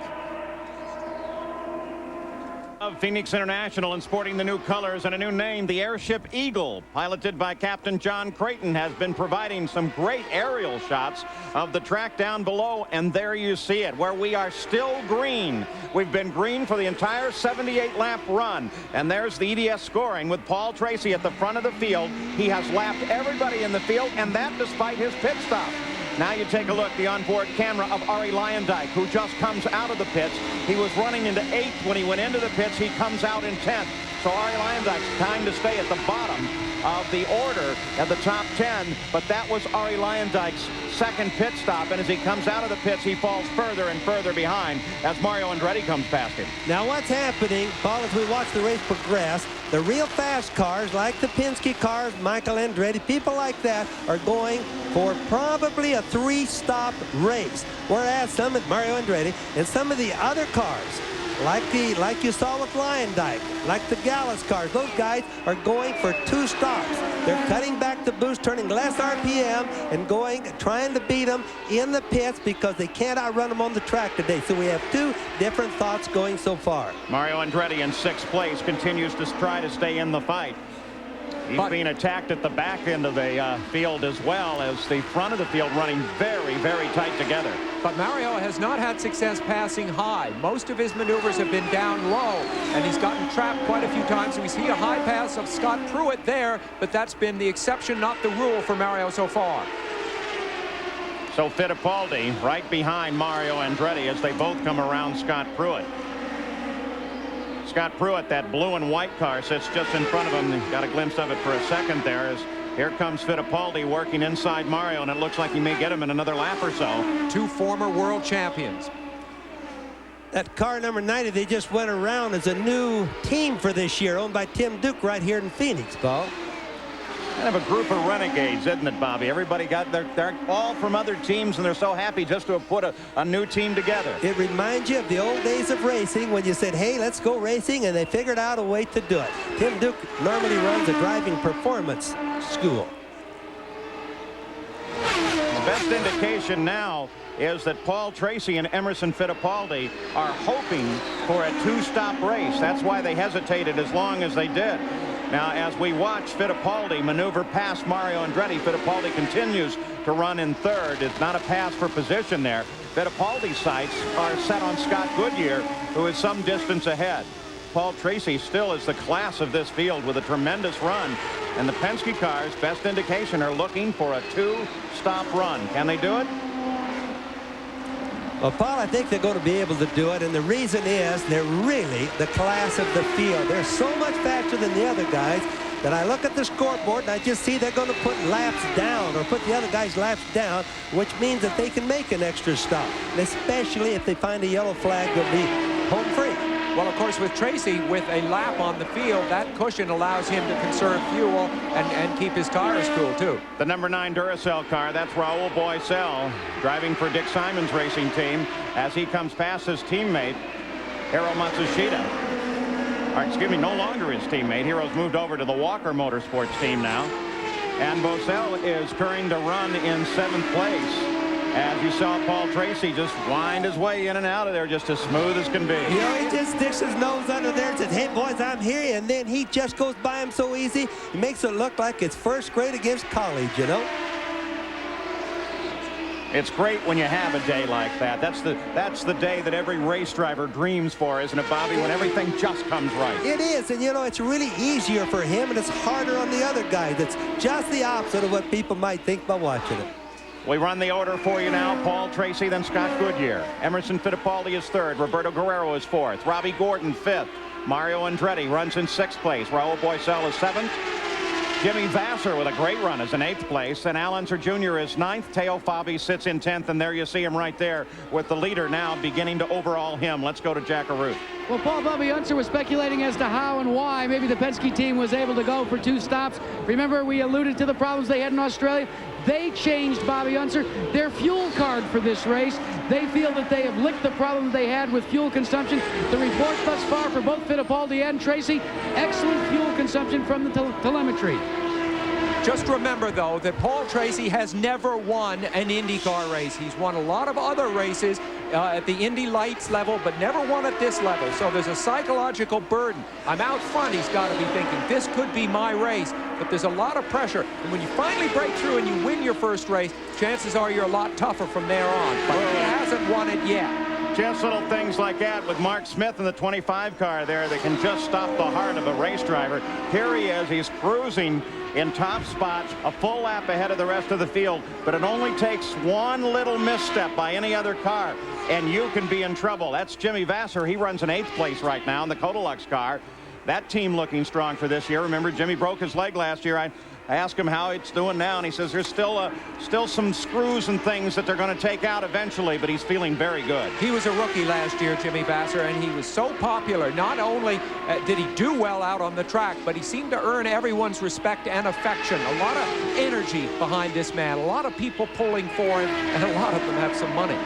Of Phoenix International and sporting the new colors and a new name, the Airship Eagle, piloted by Captain John Creighton, has been providing some great aerial shots of the track down below, and there you see it, where we are still green. We've been green for the entire 78-lap run, and there's the EDS scoring with Paul Tracy at the front of the field. He has lapped everybody in the field, and that despite his pit stop. Now you take a look, the onboard camera of Arie Luyendyk, who just comes out of the pits. He was running into 8th when he went into the pits. He comes out in 10th. So Arie Luyendyk's trying to stay at the bottom of the order at the top 10, but that was Arie Luyendyk's second pit stop, and as he comes out of the pits, he falls further and further behind as Mario Andretti comes past him. Now what's happening, Paul, as we watch the race progress, the real fast cars, like the Penske cars, Michael Andretti, people like that, are going for probably a 3-stop race, whereas some of Mario Andretti and some of the other cars, like you saw with Luyendyk, like the Gallus cars, those guys are going for 2 stops. They're cutting back the boost, turning less RPM, and trying to beat them in the pits because they can't outrun them on the track today. So we have 2 different thoughts going so far. Mario Andretti in 6th place continues to try to stay in the fight. He's being attacked at the back end of the field as well as the front of the field running very, very tight together. But Mario has not had success passing high. Most of his maneuvers have been down low, and he's gotten trapped quite a few times. We see a high pass of Scott Pruitt there, but that's been the exception, not the rule for Mario so far. So Fittipaldi right behind Mario Andretti as they both come around Scott Pruitt. Scott Pruitt, that blue and white car, sits just in front of him. Got a glimpse of it for a second there as here comes Fittipaldi working inside Mario, and it looks like he may get him in another lap or so. 2 former world champions. That car number 90, they just went around as a new team for this year, owned by Tim Duke right here in Phoenix, Paul. Kind of a group of renegades, isn't it, Bobby? Everybody they're all from other teams, and they're so happy just to have put a new team together. It reminds you of the old days of racing when you said, hey, let's go racing, and they figured out a way to do it. Tim Duke normally runs a driving performance school. best indication now is that Paul Tracy and Emerson Fittipaldi are hoping for a two-stop race. That's why they hesitated as long as they did. Now, as we watch Fittipaldi maneuver past Mario Andretti, Fittipaldi continues to run in third. It's not a pass for position there. Fittipaldi's sights are set on Scott Goodyear, who is some distance ahead. Paul Tracy still is the class of this field with a tremendous run. And the Penske cars, best indication, are looking for a two-stop run. Can they do it? Well, Paul, I think they're going to be able to do it, and the reason is they're really the class of the field. They're so much faster than the other guys that I look at the scoreboard and I just see they're going to put laps down or put the other guys' laps down, which means that they can make an extra stop, and especially if they find a yellow flag, they'll be home free. Well, of course, with Tracy, with a lap on the field, that cushion allows him to conserve fuel and keep his tires cool, too. The number 9 Duracell car, that's Raul Boesel, driving for Dick Simon's racing team as he comes past his teammate, Hiro Matsushita. Or, excuse me, no longer his teammate. Hiro's moved over to the Walker Motorsports team now. And Boesel is current to run in 7th place. As you saw Paul Tracy just wind his way in and out of there just as smooth as can be. You know, he just sticks his nose under there and says, hey, boys, I'm here. And then he just goes by him so easy. He makes it look like it's first grade against college, you know. It's great when you have a day like that. That's the day that every race driver dreams for, isn't it, Bobby, when everything just comes right. It is, and you know, it's really easier for him, and it's harder on the other guys. It's just the opposite of what people might think by watching it. We run the order for you now. Paul Tracy, then Scott Goodyear. Emerson Fittipaldi is 3rd. Roberto Guerrero is 4th. Robbie Gordon 5th. Mario Andretti runs in 6th place. Raul Boesel is 7th. Jimmy Vasser with a great run is in 8th place. And Al Unser Jr. is 9th. Teo Fabi sits in 10th. And there you see him right there with the leader now beginning to overhaul him. Let's go to Jack Arute. Well, Paul, Bobby Unser was speculating as to how and why maybe the Penske team was able to go for 2 stops. Remember, we alluded to the problems they had in Australia. They changed, Bobby Unser, their fuel card for this race. They feel that they have licked the problem they had with fuel consumption. The report thus far for both Fittipaldi and Tracy, excellent fuel consumption from the telemetry. Just remember, though, that Paul Tracy has never won an IndyCar race. He's won a lot of other races at the Indy Lights level, but never won at this level. So there's a psychological burden. I'm out front, he's got to be thinking, this could be my race. But there's a lot of pressure. And when you finally break through and you win your first race, chances are you're a lot tougher from there on. But he hasn't won it yet. Just little things like that with Mark Smith in the 25 car there that can just stop the heart of a race driver. Here he is. He's cruising in top spot, a full lap ahead of the rest of the field, but it only takes one little misstep by any other car and you can be in trouble. That's Jimmy Vasser. He runs in 8th place right now in the Codalux car. That team looking strong for this year. Remember, Jimmy broke his leg last year. I asked him how it's doing now, and he says there's still some screws and things that they're going to take out eventually, but he's feeling very good. He was a rookie last year, Jimmy Vasser, and he was so popular. Not only did he do well out on the track, but he seemed to earn everyone's respect and affection. A lot of energy behind this man, a lot of people pulling for him, and a lot of them have some money.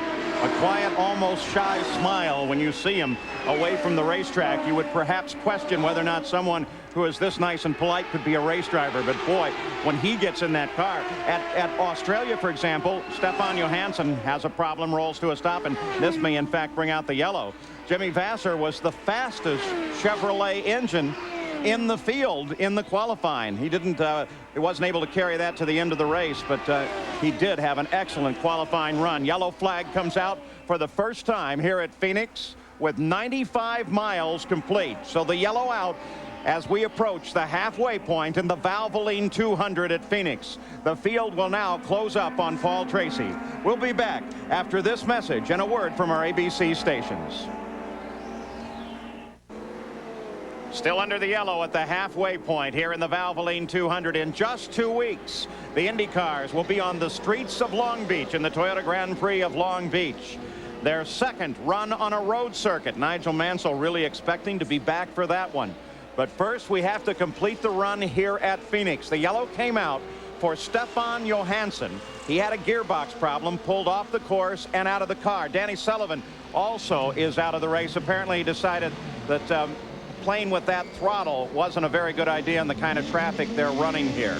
A quiet, almost shy smile when you see him away from the racetrack. You would perhaps question whether or not someone who is this nice and polite could be a race driver. But boy, when he gets in that car, at Australia, for example, Stefan Johansson has a problem, rolls to a stop, and this may in fact bring out the yellow. Jimmy Vasser was the fastest Chevrolet engine in the field in the qualifying. He wasn't able to carry that to the end of the race, but he did have an excellent qualifying run. Yellow flag comes out for the first time here at Phoenix with 95 miles complete. So the yellow out as we approach the halfway point in the Valvoline 200 at Phoenix. The field will now close up on Paul Tracy. We'll be back after this message and a word from our ABC stations. Still under the yellow at the halfway point here in the Valvoline 200. In just 2 weeks, the Indy cars will be on the streets of Long Beach in the Toyota Grand Prix of Long Beach. Their second run on a road circuit. Nigel Mansell really expecting to be back for that one. But first, we have to complete the run here at Phoenix. The yellow came out for Stefan Johansson. He had a gearbox problem, pulled off the course and out of the car. Danny Sullivan also is out of the race. Apparently, he decided that playing with that throttle wasn't a very good idea in the kind of traffic they're running here.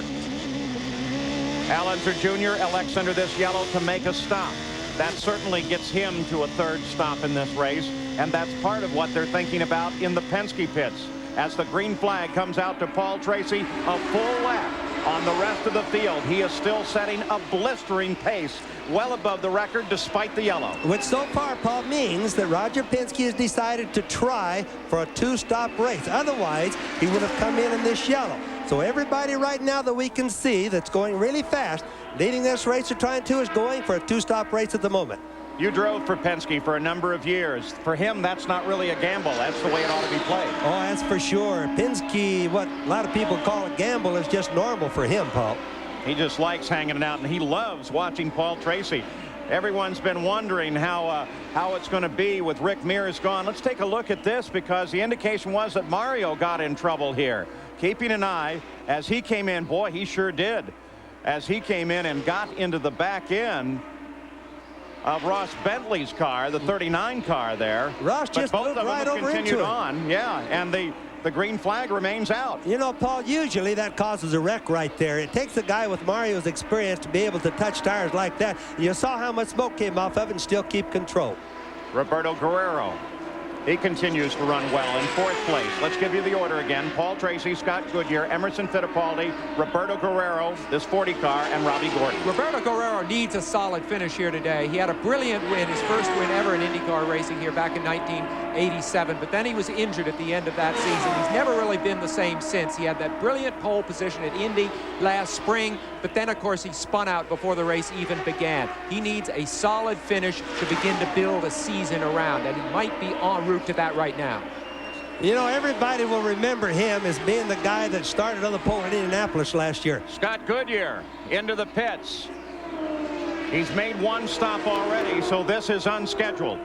Allenser Jr. elects under this yellow to make a stop. That certainly gets him to a third stop in this race, and that's part of what they're thinking about in the Penske pits. As the green flag comes out to Paul Tracy, a full lap on the rest of the field. He is still setting a blistering pace, well above the record despite the yellow. Which so far, Paul, means that Roger Penske has decided to try for a two-stop race. Otherwise, he would have come in this yellow. So everybody right now that we can see that's going really fast, leading this race or trying to, is going for a two-stop race at the moment. You drove for Penske for a number of years. For him, that's not really a gamble. That's the way it ought to be played. Oh, that's for sure. Penske, what a lot of people call a gamble, is just normal for him, Paul. He just likes hanging it out, and he loves watching Paul Tracy. Everyone's been wondering how it's going to be with Rick Mears gone. Let's take a look at this, because the indication was that Mario got in trouble here. Keeping an eye as he came in. Boy, he sure did. As he came in and got into the back end of Ross Bentley's car, the 39 car there. Ross just moved right over into it. On, yeah, and the green flag remains out. You know, Paul, usually that causes a wreck right there. It takes a guy with Mario's experience to be able to touch tires like that. You saw how much smoke came off of it and still keep control. Roberto Guerrero. He continues to run well in fourth place. Let's give you the order again. Paul Tracy, Scott Goodyear, Emerson Fittipaldi, Roberto Guerrero, this 40 car, and Robbie Gordon. Roberto Guerrero needs a solid finish here today. He had a brilliant win, his first win ever in IndyCar racing here back in 1987, but then he was injured at the end of that season. He's never really been the same since. He had that brilliant pole position at Indy last spring, but then, of course, he spun out before the race even began. He needs a solid finish to begin to build a season around, and he might be en route to that right now. You know, everybody will remember him as being the guy that started on the pole in Indianapolis last year. Scott Goodyear into the pits. He's made one stop already, so this is unscheduled.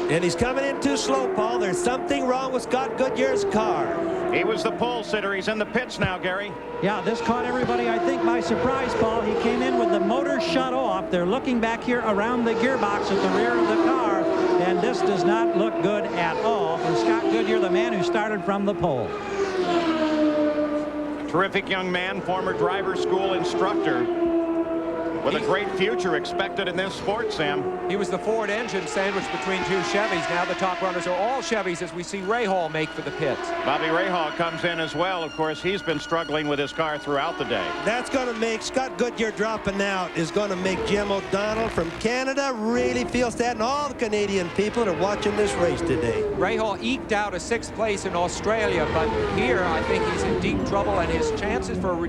And he's coming in too slow, Paul. There's something wrong with Scott Goodyear's car. He was the pole sitter. He's in the pits now, Gary. Yeah, this caught everybody, I think, by surprise, Paul. He came in with the motor shut off. They're looking back here around the gearbox at the rear of the car, and this does not look good at all for Scott Goodyear, the man who started from the pole. Terrific young man, former driver school instructor, with a great future expected in this sport, Sam. He was the Ford engine sandwiched between two Chevys. Now the top runners are all Chevys, as we see Rahal make for the pits. Bobby Rahal comes in as well. Of course, he's been struggling with his car throughout the day. That's going to make Scott Goodyear dropping out is going to make Jim O'Donnell from Canada really feel sad, and all the Canadian people that are watching this race today. Rahal eked out a 6th place in Australia, but here I think he's in deep trouble, and his chances for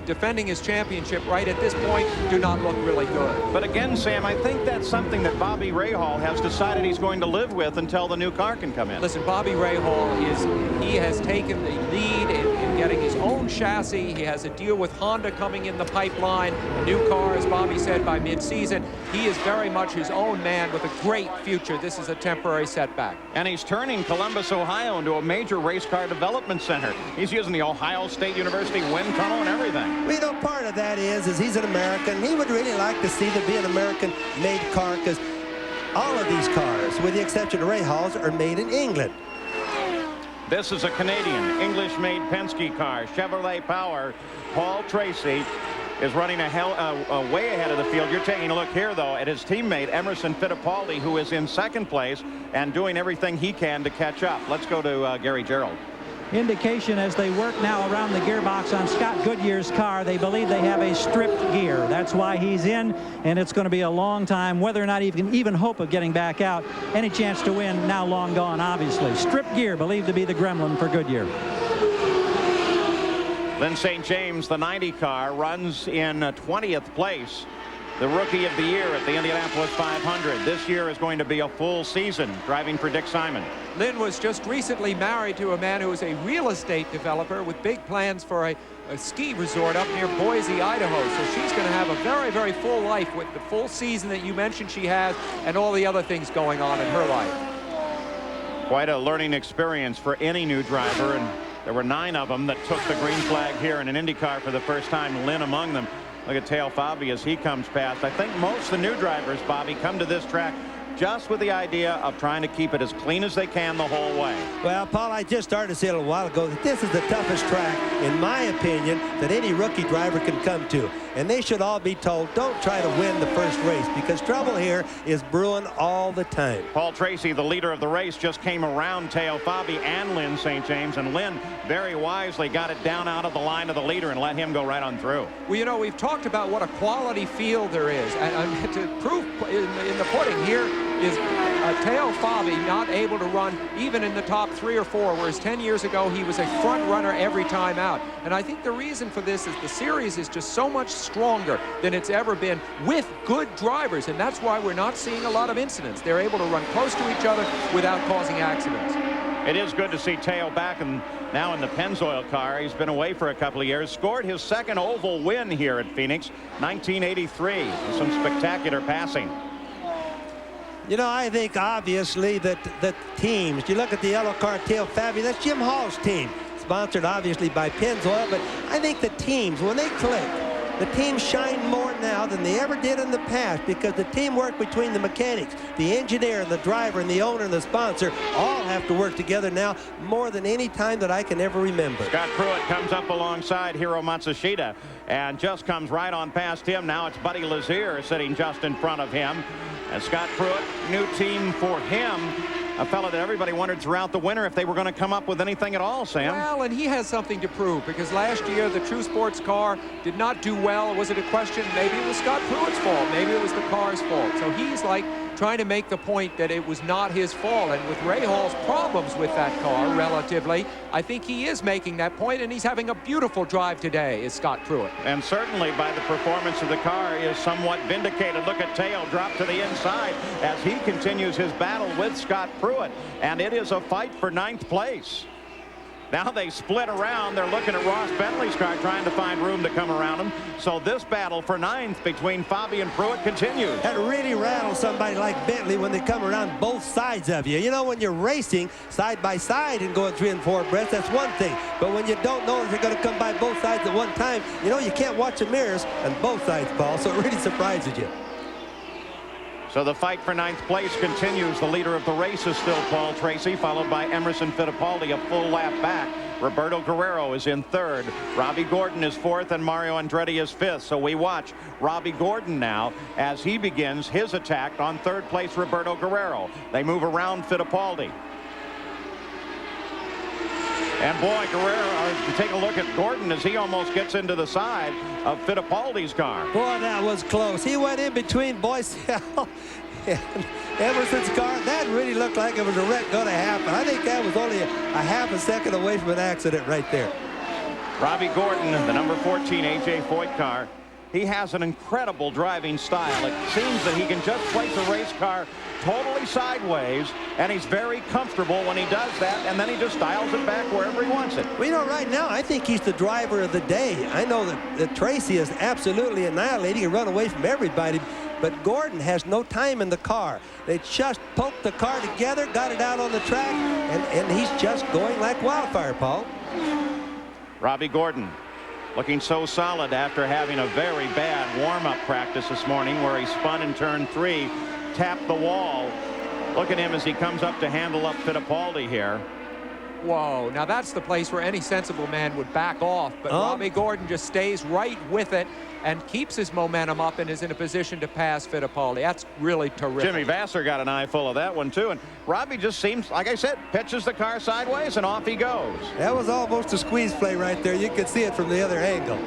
defending his championship right at this point do not look really good. But again, Sam, I think that's something that Bobby Rahal has decided he's going to live with until the new car can come in. Listen, Bobby Rahal he has taken the lead in getting his own chassis. He has a deal with Honda coming in the pipeline. A new car, as Bobby said, by mid-season. He is very much his own man with a great future. This is a temporary setback. And he's turning Columbus, Ohio into a major race car development center. He's using the Ohio State University wind tunnel and everything. We know part of that is he's an American. He would really like to see there be an American-made car, because all of these cars, with the exception of Rahal's, are made in England. This is a Canadian, English-made Penske car, Chevrolet Power. Paul Tracy is running way ahead of the field. You're taking a look here, though, at his teammate, Emerson Fittipaldi, who is in second place and doing everything he can to catch up. Let's go to Gary Gerould. Indication as they work now around the gearbox on Scott Goodyear's car, they believe they have a stripped gear. That's why he's in, and it's going to be a long time. Whether or not he can even hope of getting back out, any chance to win now long gone, obviously. Stripped gear believed to be the gremlin for Goodyear. Lyn St. James, the 90 car, runs in 20th place. The rookie of the year at the Indianapolis 500. This year is going to be a full season driving for Dick Simon. Lyn was just recently married to a man who is a real estate developer with big plans for a ski resort up near Boise, Idaho. So she's going to have a very, very full life with the full season that you mentioned she has and all the other things going on in her life. Quite a learning experience for any new driver, and there were 9 of them that took the green flag here in an IndyCar for the first time, Lyn among them. Look at Teo Fabi as he comes past. I think most of the new drivers, Bobby, come to this track just with the idea of trying to keep it as clean as they can the whole way. Well, Paul, I just started to say a little while ago that this is the toughest track, in my opinion, that any rookie driver can come to. And they should all be told, don't try to win the first race, because trouble here is brewing all the time. Paul Tracy, the leader of the race, just came around Teo Fabi and Lyn St. James, and Lyn very wisely got it down out of the line of the leader and let him go right on through. Well, you know, we've talked about what a quality field there is, and to prove in the pudding here is Teo Fabi not able to run even in the top 3 or 4, whereas 10 years ago he was a front runner every time out. And I think the reason for this is the series is just so much stronger than it's ever been with good drivers, and that's why we're not seeing a lot of incidents. They're able to run close to each other without causing accidents. It is good to see Teo back and now in the Pennzoil car. He's been away for a couple of years. Scored his second oval win here at Phoenix, 1983. Some spectacular passing. You know, I think obviously that the teams, you look at the yellow car, Teo Fabi, that's Jim Hall's team. Sponsored obviously by Pennzoil, but I think the teams, when they click, the teams shine more now than they ever did in the past, because the teamwork between the mechanics, the engineer, and the driver, and the owner, and the sponsor all have to work together now more than any time that I can ever remember. Scott Pruitt comes up alongside Hiro Matsushita and just comes right on past him. Now it's Buddy Lazier sitting just in front of him. And Scott Pruitt, new team for him. A fellow that everybody wondered throughout the winter if they were going to come up with anything at all, Sam. Well, and he has something to prove, because last year the True Sports car did not do well. Was it a question? Maybe it was Scott Pruitt's fault. Maybe it was the car's fault. So he's like trying to make the point that it was not his fault. And with Ray Hall's problems with that car, relatively, I think he is making that point, and he's having a beautiful drive today, is Scott Pruitt. And certainly by the performance of the car is somewhat vindicated. Look at Teo drop to the inside as he continues his battle with Scott Pruitt. And it is a fight for 9th place. Now they split around. They're looking at Ross Bentley's car, trying to find room to come around him. So this battle for 9th between Fabi and Pruitt continues. That really rattles somebody like Bentley when they come around both sides of you. You know, when you're racing side by side and going 3 and 4 abreast, that's one thing. But when you don't know if they're going to come by both sides at one time, you know, you can't watch the mirrors on both sides, Paul. So it really surprises you. So the fight for 9th place continues. The leader of the race is still Paul Tracy, followed by Emerson Fittipaldi a full lap back. Roberto Guerrero is in 3rd. Robbie Gordon is 4th, and Mario Andretti is 5th. So we watch Robbie Gordon now as he begins his attack on 3rd place Roberto Guerrero. They move around Fittipaldi. And boy, Guerrero, take a look at Gordon as he almost gets into the side of Fittipaldi's car. Boy, that was close. He went in between Boycell and Emerson's car. That really looked like it was a wreck going to happen. I think that was only a half a second away from an accident right there. Robbie Gordon, the number 14 A.J. Foyt car. He has an incredible driving style. It seems that he can just place a race car totally sideways, and he's very comfortable when he does that, and then he just dials it back wherever he wants it. Well, you know, right now, I think he's the driver of the day. I know that Tracy is absolutely annihilating and run away from everybody, but Gordon has no time in the car. They just poked the car together, got it out on the track, and he's just going like wildfire, Paul. Robbie Gordon looking so solid after having a very bad warm-up practice this morning where he spun in turn 3, tapped the wall. Look at him as he comes up to handle up Fittipaldi here. Whoa, now that's the place where any sensible man would back off, but Robbie Gordon just stays right with it and keeps his momentum up and is in a position to pass Fittipaldi. That's really terrific. Jimmy Vasser got an eye full of that one too, and Robbie just seems, like I said, pitches the car sideways and off he goes. That was almost a squeeze play right there. You could see it from the other angle.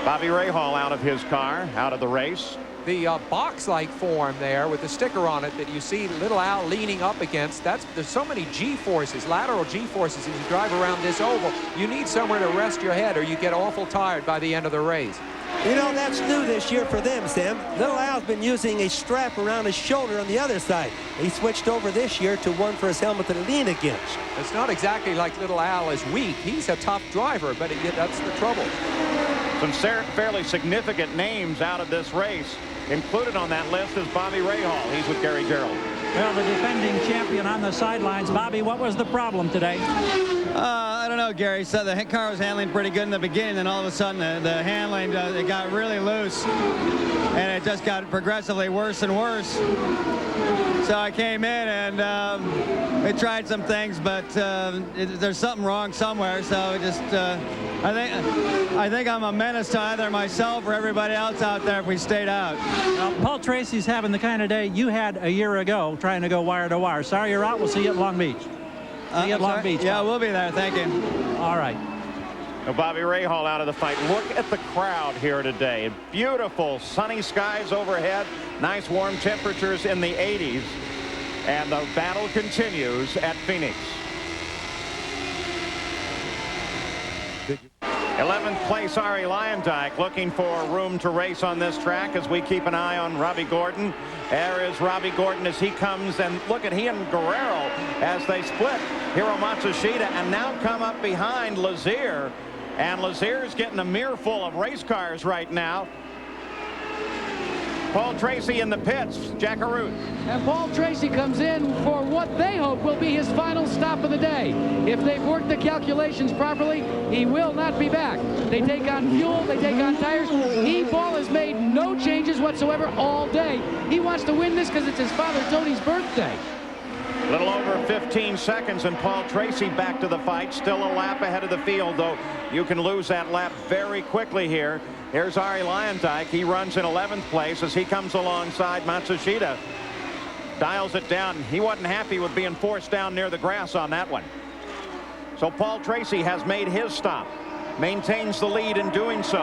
Bobby Rahal out of his car, out of the race. The box-like form there with the sticker on it that you see Little Al leaning up against, there's so many G-forces, lateral G-forces as you drive around this oval. You need somewhere to rest your head or you get awful tired by the end of the race. You know, that's new this year for them, Sam. Little Al's been using a strap around his shoulder on the other side. He switched over this year to one for his helmet to lean against. It's not exactly like Little Al is weak. He's a tough driver, but that's the trouble. Some fairly significant names out of this race. Included on that list is Bobby Rahal. He's with Gary Gerould. Well, the defending champion on the sidelines. Bobby, what was the problem today? I don't know, Gary. So the car was handling pretty good in the beginning, and all of a sudden the handling, it got really loose, and it just got progressively worse and worse. So I came in and we tried some things, but there's something wrong somewhere. So just I think I'm a menace to either myself or everybody else out there if we stayed out. Paul Tracy's having the kind of day you had a year ago trying to go wire to wire. Sorry you're out. We'll see you at Long Beach. See you at Long Beach. Yeah, we'll be there. Thank you. All right. Bobby Rahal out of the fight. Look at the crowd here today. Beautiful sunny skies overhead. Nice warm temperatures in the 80s. And the battle continues at Phoenix. 11th place, Ari Luyendyk looking for room to race on this track as we keep an eye on Robbie Gordon. There is Robbie Gordon as he comes, and look at he and Guerrero as they split. Hiro Matsushita and now come up behind Lazier. And Lazier's getting a mirror full of race cars right now. Paul Tracy in the pits. Jack Arute. And Paul Tracy comes in for what they hope will be his final stop of the day. If they've worked the calculations properly, he will not be back. They take on fuel, they take on tires. Paul has made no changes whatsoever all day. He wants to win this because it's his father Tony's birthday. A little over 15 seconds and Paul Tracy back to the fight. Still a lap ahead of the field, though you can lose that lap very quickly here. Here's Ari Luyendyk. He runs in 11th place as he comes alongside Matsushita. Dials it down. He wasn't happy with being forced down near the grass on that one. So Paul Tracy has made his stop. Maintains the lead in doing so.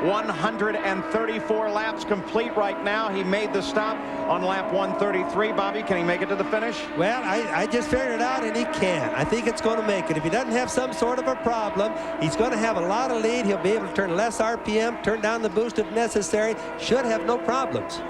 134 laps complete right now. He made the stop on lap 133. Bobby, can he make it to the finish? Well, I just figured it out, and he can. I think it's going to make it. If he doesn't have some sort of a problem, he's going to have a lot of lead. He'll be able to turn less RPM, turn down the boost if necessary. Should have no problems.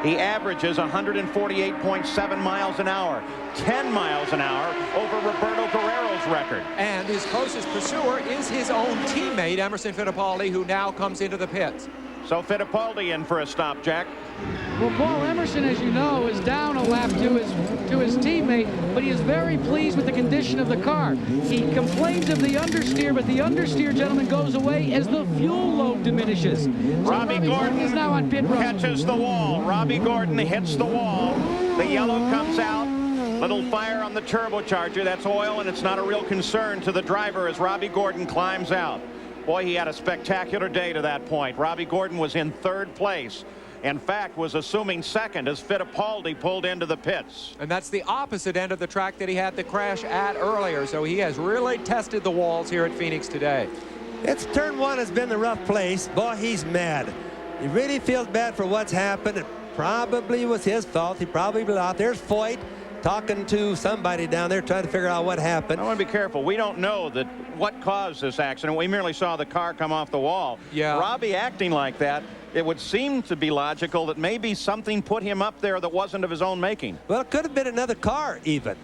He averages 148.7 miles an hour, 10 miles an hour over Roberto Guerrero's record. And his closest pursuer is his own teammate, Emerson Fittipaldi, who now comes into the pits. So Fittipaldi in for a stop, Jack. Well, Paul Emerson, as you know, is down a lap to his teammate, but he is very pleased with the condition of the car. He complains of the understeer, but the understeer, gentlemen, goes away as the fuel load diminishes. So Robbie Gordon is now on pit road. Catches the wall. Robbie Gordon hits the wall. The yellow comes out. Little fire on the turbocharger. That's oil, and it's not a real concern to the driver as Robbie Gordon climbs out. Boy, he had a spectacular day to that point. Robbie Gordon was in 3rd place. In fact, was assuming 2nd as Fittipaldi pulled into the pits. And that's the opposite end of the track that he had the crash at earlier. So he has really tested the walls here at Phoenix today. It's turn 1 has been the rough place. Boy, he's mad. He really feels bad for what's happened. It probably was his fault. He probably blew out. There's Foyt talking to somebody down there trying to figure out what happened. I want to be careful. We don't know that what caused this accident. We merely saw the car come off the wall. Yeah. Robbie acting like that, it would seem to be logical that maybe something put him up there that wasn't of his own making. Well, it could have been another car even.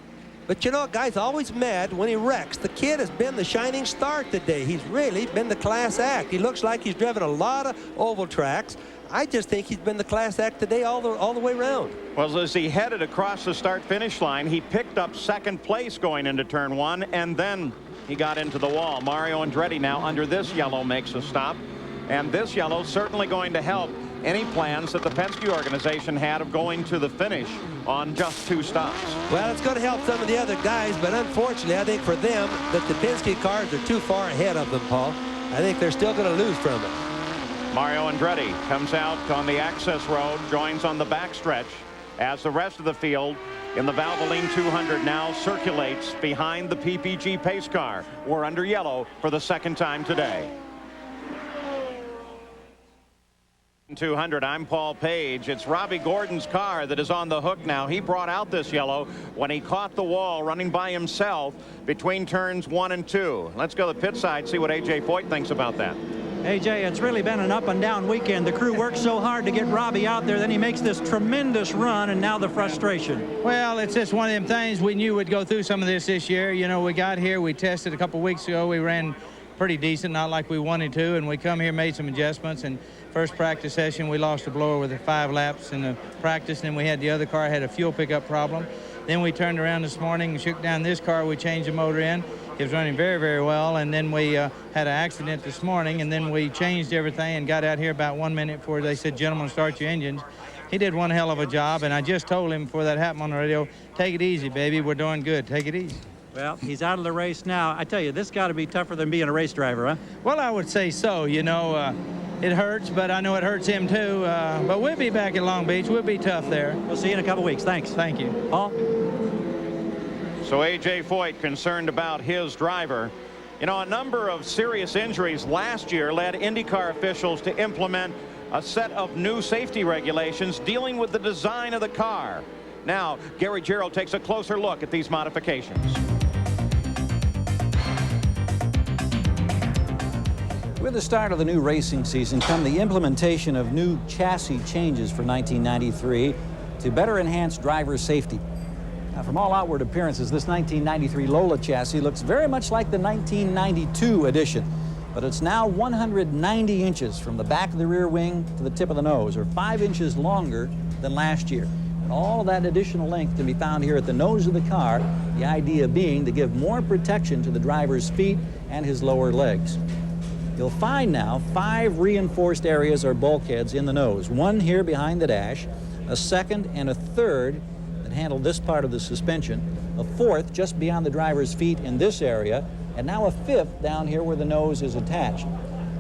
But you know, a guy's always mad when he wrecks. The kid has been the shining star today. He's really been the class act. He looks like he's driven a lot of oval tracks. I just think he's been the class act today all the way around. Well, as he headed across the start-finish line, he picked up 2nd place going into turn 1, and then he got into the wall. Mario Andretti now under this yellow makes a stop, and this yellow certainly going to help any plans that the Penske organization had of going to the finish on just 2 stops. Well, it's going to help some of the other guys, but unfortunately, I think for them that the Penske cars are too far ahead of them, Paul. I think they're still going to lose from it. Mario Andretti comes out on the access road, joins on the backstretch as the rest of the field in the Valvoline 200 now circulates behind the PPG pace car. We're under yellow for the 2nd time today. 200, I'm Paul Page. It's Robbie Gordon's car that is on the hook now. He brought out this yellow when he caught the wall running by himself between turns 1 and 2. Let's go to the pit side, see what A.J. Foyt thinks about that. AJ, it's really been an up and down weekend. The crew worked so hard to get Robbie out there, then he makes this tremendous run, and now the frustration. Well, it's just one of them things we knew we'd go through some of this year. You know, we got here, we tested a couple weeks ago, we ran pretty decent, not like we wanted to, and we come here, made some adjustments, and first practice session we lost a blower with the 5 laps in the practice, and then we had the other car had a fuel pickup problem. Then we turned around this morning and shook down this car. We changed the motor in. It was running very, very well. And then we had an accident this morning, and then we changed everything and got out here about 1 minute before they said, gentlemen, start your engines. He did one hell of a job, and I just told him before that happened on the radio, take it easy, baby. We're doing good. Take it easy. Well, he's out of the race now. I tell you, this got to be tougher than being a race driver, huh? Well, I would say so. You know, it hurts, but I know it hurts him too. But we'll be back at Long Beach. We'll be tough there. We'll see you in a couple weeks. Thanks. Thank you. Paul? So A.J. Foyt concerned about his driver. You know, a number of serious injuries last year led IndyCar officials to implement a set of new safety regulations dealing with the design of the car. Now, Gary Gerould takes a closer look at these modifications. With the start of the new racing season come the implementation of new chassis changes for 1993 to better enhance driver safety. Now, from all outward appearances, this 1993 Lola chassis looks very much like the 1992 edition, but it's now 190 inches from the back of the rear wing to the tip of the nose, or 5 inches longer than last year. And all of that additional length can be found here at the nose of the car, the idea being to give more protection to the driver's feet and his lower legs. You'll find now 5 reinforced areas or bulkheads in the nose, one here behind the dash, a second and a third that handle this part of the suspension, a fourth just beyond the driver's feet in this area, and now a fifth down here where the nose is attached.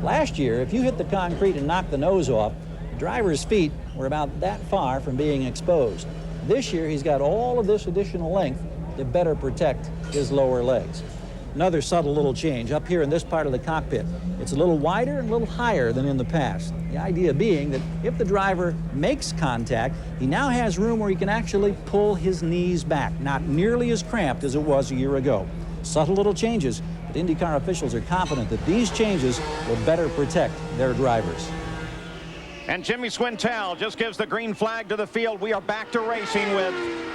Last year, if you hit the concrete and knocked the nose off, the driver's feet were about that far from being exposed. This year, he's got all of this additional length to better protect his lower legs. Another subtle little change up here in this part of the cockpit. It's a little wider and a little higher than in the past. The idea being that if the driver makes contact, he now has room where he can actually pull his knees back, not nearly as cramped as it was a year ago. Subtle little changes, but IndyCar officials are confident that these changes will better protect their drivers. And Jimmy Swintel just gives the green flag to the field. We are back to racing with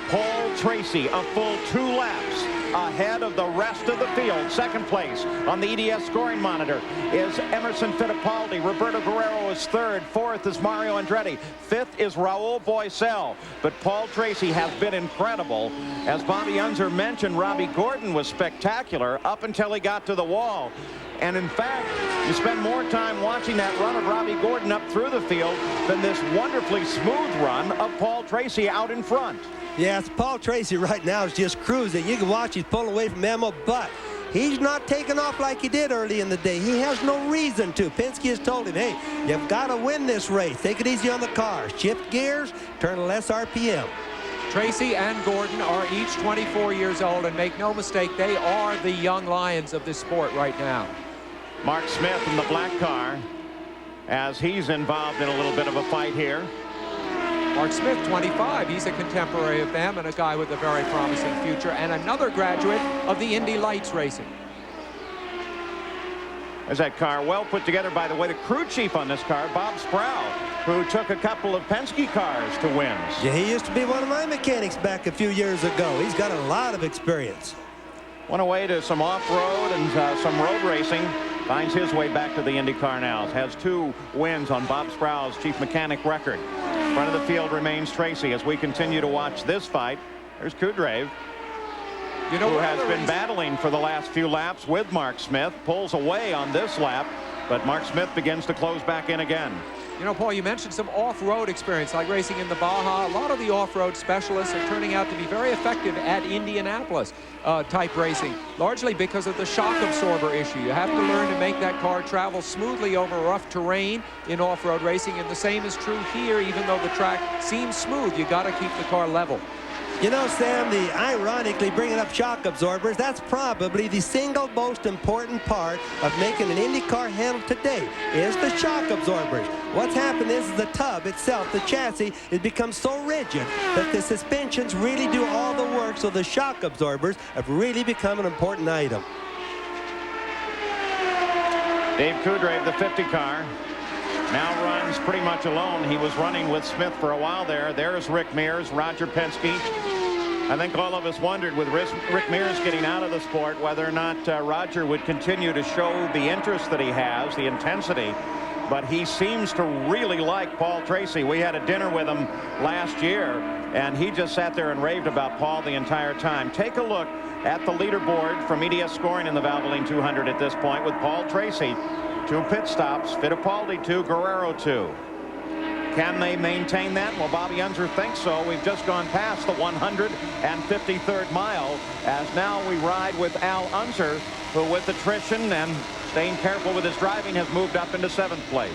Paul Tracy, a full 2 laps ahead of the rest of the field. Second place on the EDS scoring monitor is Emerson Fittipaldi. Roberto Guerrero is third. Fourth is Mario Andretti. Fifth is Raul Boesel. But Paul Tracy has been incredible. As Bobby Unser mentioned, Robbie Gordon was spectacular up until he got to the wall. And in fact, you spend more time watching that run of Robbie Gordon up through the field than this wonderfully smooth run of Paul Tracy out in front. Yes, Paul Tracy right now is just cruising. You can watch he's pulling away from Emma, but he's not taking off like he did early in the day. He has no reason to. Penske has told him, hey, you've got to win this race. Take it easy on the car. Shift gears, turn to less RPM. Tracy and Gordon are each 24 years old, and make no mistake, they are the young lions of this sport right now. Mark Smith in the black car as he's involved in a little bit of a fight here. Mark Smith, 25. He's a contemporary of them and a guy with a very promising future, and another graduate of the Indy Lights racing. There's that car, well put together, by the way. The crew chief on this car, Bob Sproul, who took a couple of Penske cars to wins. Yeah, he used to be one of my mechanics back a few years ago. He's got a lot of experience. Went away to some off-road and some road racing. Finds his way back to the IndyCar now. Has 2 wins on Bob Sproul's chief mechanic record. Front of the field remains Tracy as we continue to watch this fight. There's Kudrave, who has been battling for the last few laps with Mark Smith. Pulls away on this lap, but Mark Smith begins to close back in again. You know, Paul, you mentioned some off-road experience, like racing in the Baja. A lot of the off-road specialists are turning out to be very effective at Indianapolis type racing, largely because of the shock absorber issue. You have to learn to make that car travel smoothly over rough terrain in off-road racing, and the same is true here. Even though the track seems smooth, you got to keep the car level. You know, Sam, ironically bringing up shock absorbers, that's probably the single most important part of making an Indy car handle today, is the shock absorbers. What's happened is the tub itself, the chassis, has become so rigid that the suspensions really do all the work, so the shock absorbers have really become an important item. Dave Kudrave, the 50 car, now runs pretty much alone. He was running with Smith for a while there. There's Rick Mears, Roger Penske, I think all of us wondered with Rick Mears getting out of the sport whether or not Roger would continue to show the interest that he has, the intensity. But he seems to really like Paul Tracy. We had a dinner with him last year, and he just sat there and raved about Paul the entire time. Take a look at the leaderboard from EDS Scoring in the Valvoline 200 at this point, with Paul Tracy 2 pit stops, Fittipaldi 2, Guerrero 2. Can they maintain that? Well, Bobby Unser thinks so. We've just gone past the 153rd mile, as now we ride with Al Unser, who with attrition and staying careful with his driving has moved up into 7th place.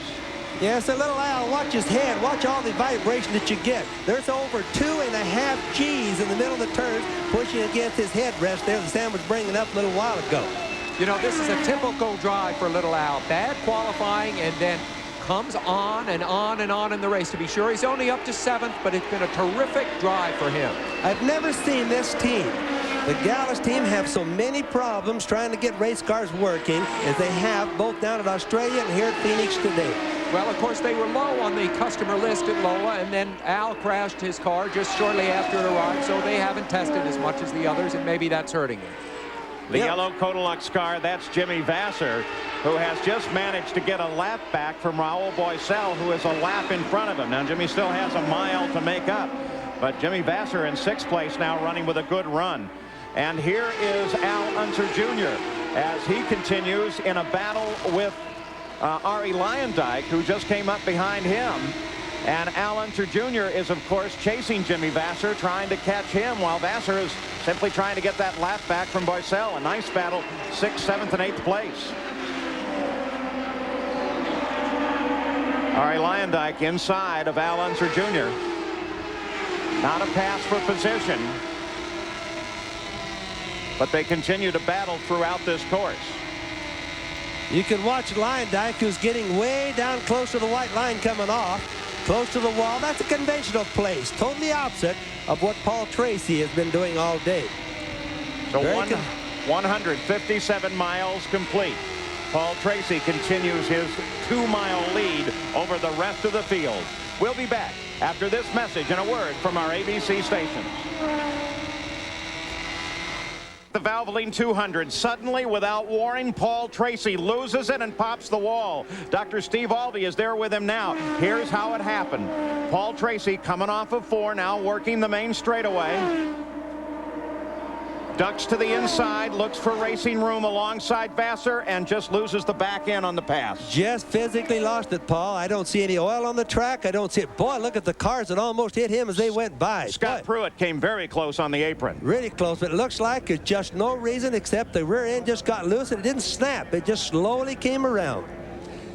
Yeah, so little Al, watch his head. Watch all the vibration that you get. There's over 2.5 G's in the middle of the turns pushing against his headrest there that Sam was bringing up a little while ago. You know, this is a typical drive for little Al. Bad qualifying and then comes on and on and on in the race. To be sure, he's only up to 7th, but it's been a terrific drive for him. I've never seen this team, the Gallus team, have so many problems trying to get race cars working as they have both down at Australia and here at Phoenix today. Well, of course, they were low on the customer list at Lola, and then Al crashed his car just shortly after it arrived, so they haven't tested as much as the others, and maybe that's hurting him. The yellow Codilux car, that's Jimmy Vasser, who has just managed to get a lap back from Raul Boesel, who is a lap in front of him. Now, Jimmy still has a mile to make up, but Jimmy Vasser in 6th place now, running with a good run. And here is Al Unser Jr. as he continues in a battle with Arie Luyendyk, who just came up behind him. And Al Unser Jr. is, of course, chasing Jimmy Vasser, trying to catch him, while Vasser is simply trying to get that lap back from Boesel. A nice battle, 6th, 7th, and 8th place. Arie Luyendyk inside of Al Unser Jr. Not a pass for position, but they continue to battle throughout this course. You can watch Luyendyk, who's getting way down close to the white line coming off, close to the wall. That's a conventional place, totally opposite of what Paul Tracy has been doing all day. So 157 miles complete. Paul Tracy continues his 2-mile lead over the rest of the field. We'll be back after this message and a word from our ABC stations. The Valvoline 200, suddenly, without warning, Paul Tracy loses it and pops the wall. Dr. Steve Alvey is there with him now. Here's how it happened. Paul Tracy coming off of 4, now working the main straightaway. Ducks to the inside, looks for racing room alongside Vasser, and just loses the back end on the pass. Just physically lost it, Paul. I don't see any oil on the track. I don't see it. Boy, look at the cars that almost hit him as they went by. Scott Pruitt came very close on the apron. Really close, but it looks like it's just no reason except the rear end just got loose and it didn't snap. It just slowly came around.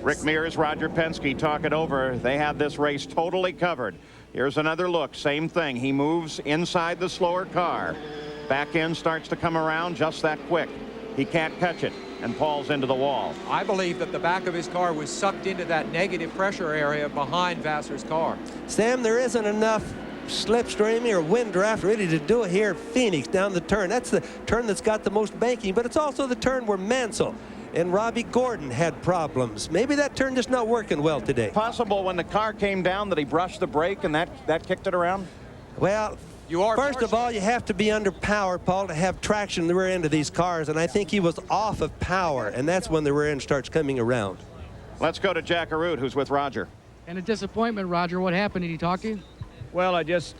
Rick Mears, Roger Penske talk it over. They have this race totally covered. Here's another look. Same thing. He moves inside the slower car. Back end starts to come around just that quick. He can't catch it, and Paul's into the wall. I believe that the back of his car was sucked into that negative pressure area behind Vasser's car. Sam, there isn't enough slipstreaming or wind draft really to do it here at Phoenix down the turn. That's the turn that's got the most banking, but it's also the turn where Mansell and Robbie Gordon had problems. Maybe that turn just not working well today. Possible when the car came down that he brushed the brake and that kicked it around? Well, first of all, you have to be under power, Paul, to have traction in the rear end of these cars, and I think he was off of power, and that's when the rear end starts coming around. Let's go to Jack Arute, who's with Roger. And a disappointment, Roger. What happened? Did he talk to you? Well, I guess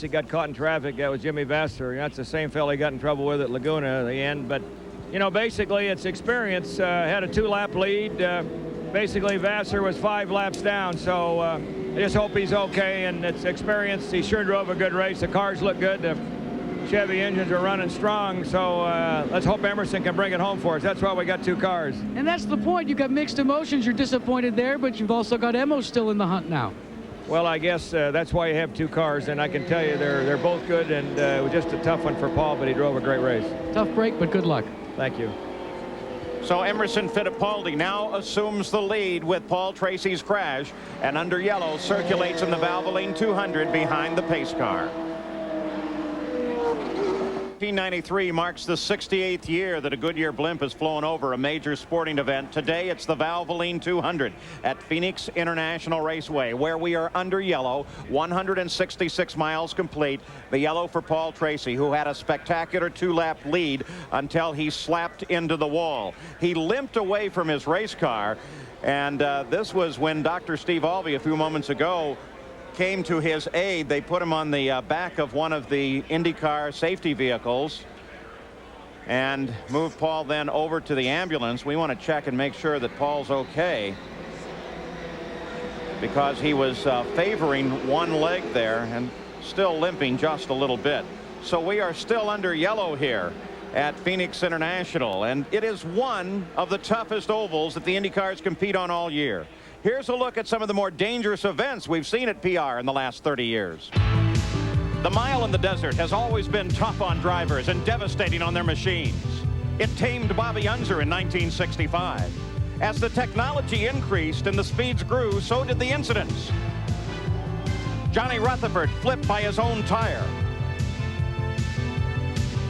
he got caught in traffic. That was Jimmy Vasser. That's the same fellow he got in trouble with at Laguna at the end. But, you know, basically it's experience. Had a 2-lap lead. Basically, Vasser was 5 laps down, so I just hope he's okay, and it's experience. He sure drove a good race. The cars look good. The Chevy engines are running strong, so let's hope Emerson can bring it home for us. That's why we got 2 cars. And that's the point. You've got mixed emotions. You're disappointed there, but you've also got Emo still in the hunt now. Well, I guess that's why you have 2 cars, and I can tell you they're both good, and it was just a tough one for Paul, but he drove a great race. Tough break, but good luck. Thank you. So Emerson Fittipaldi now assumes the lead with Paul Tracy's crash, and under yellow circulates in the Valvoline 200 behind the pace car. 1993 marks the 68th year that a Goodyear blimp has flown over a major sporting event. Today it's the Valvoline 200 at Phoenix International Raceway, where we are under yellow. 166 miles complete. The yellow for Paul Tracy, who had a spectacular 2-lap lead until he slapped into the wall. He limped away from his race car, and this was when Dr. Steve Alvey a few moments ago came to his aid. They put him on the back of one of the IndyCar safety vehicles and moved Paul then over to the ambulance. We want to check and make sure that Paul's okay, because he was favoring one leg there and still limping just a little bit. So we are still under yellow here at Phoenix International, and it is one of the toughest ovals that the IndyCars compete on all year. Here's a look at some of the more dangerous events we've seen at PR in the last 30 years. The mile in the desert has always been tough on drivers and devastating on their machines. It tamed Bobby Unser in 1965. As the technology increased and the speeds grew, so did the incidents. Johnny Rutherford flipped by his own tire.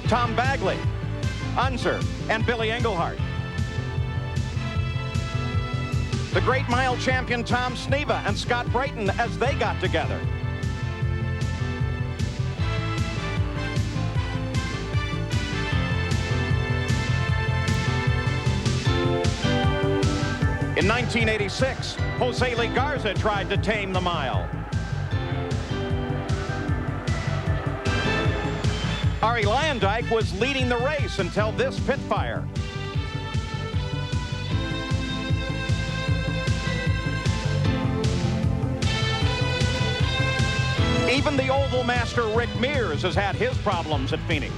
Tom Bagley, Unser, and Billy Engelhart. The great mile champion Tom Sneva and Scott Brayton as they got together. In 1986, Jose Legarza tried to tame the mile. Arie Luyendyk was leading the race until this pit fire. Even the oval master Rick Mears has had his problems at Phoenix.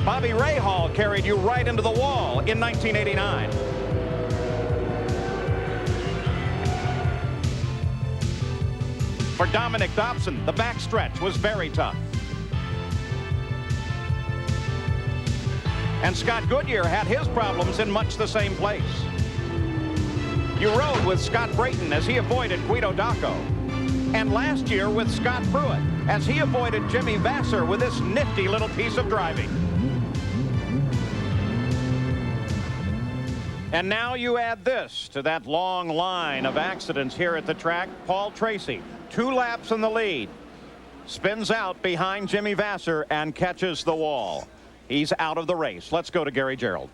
Bobby Rahal carried you right into the wall in 1989. For Dominic Dobson, the backstretch was very tough. And Scott Goodyear had his problems in much the same place. You rode with Scott Brayton as he avoided Guido Dacco. And last year with Scott Pruitt as he avoided Jimmy Vasser with this nifty little piece of driving. And now you add this to that long line of accidents here at the track. Paul Tracy, 2 laps in the lead, spins out behind Jimmy Vasser and catches the wall. He's out of the race. Let's go to Gary Gerould.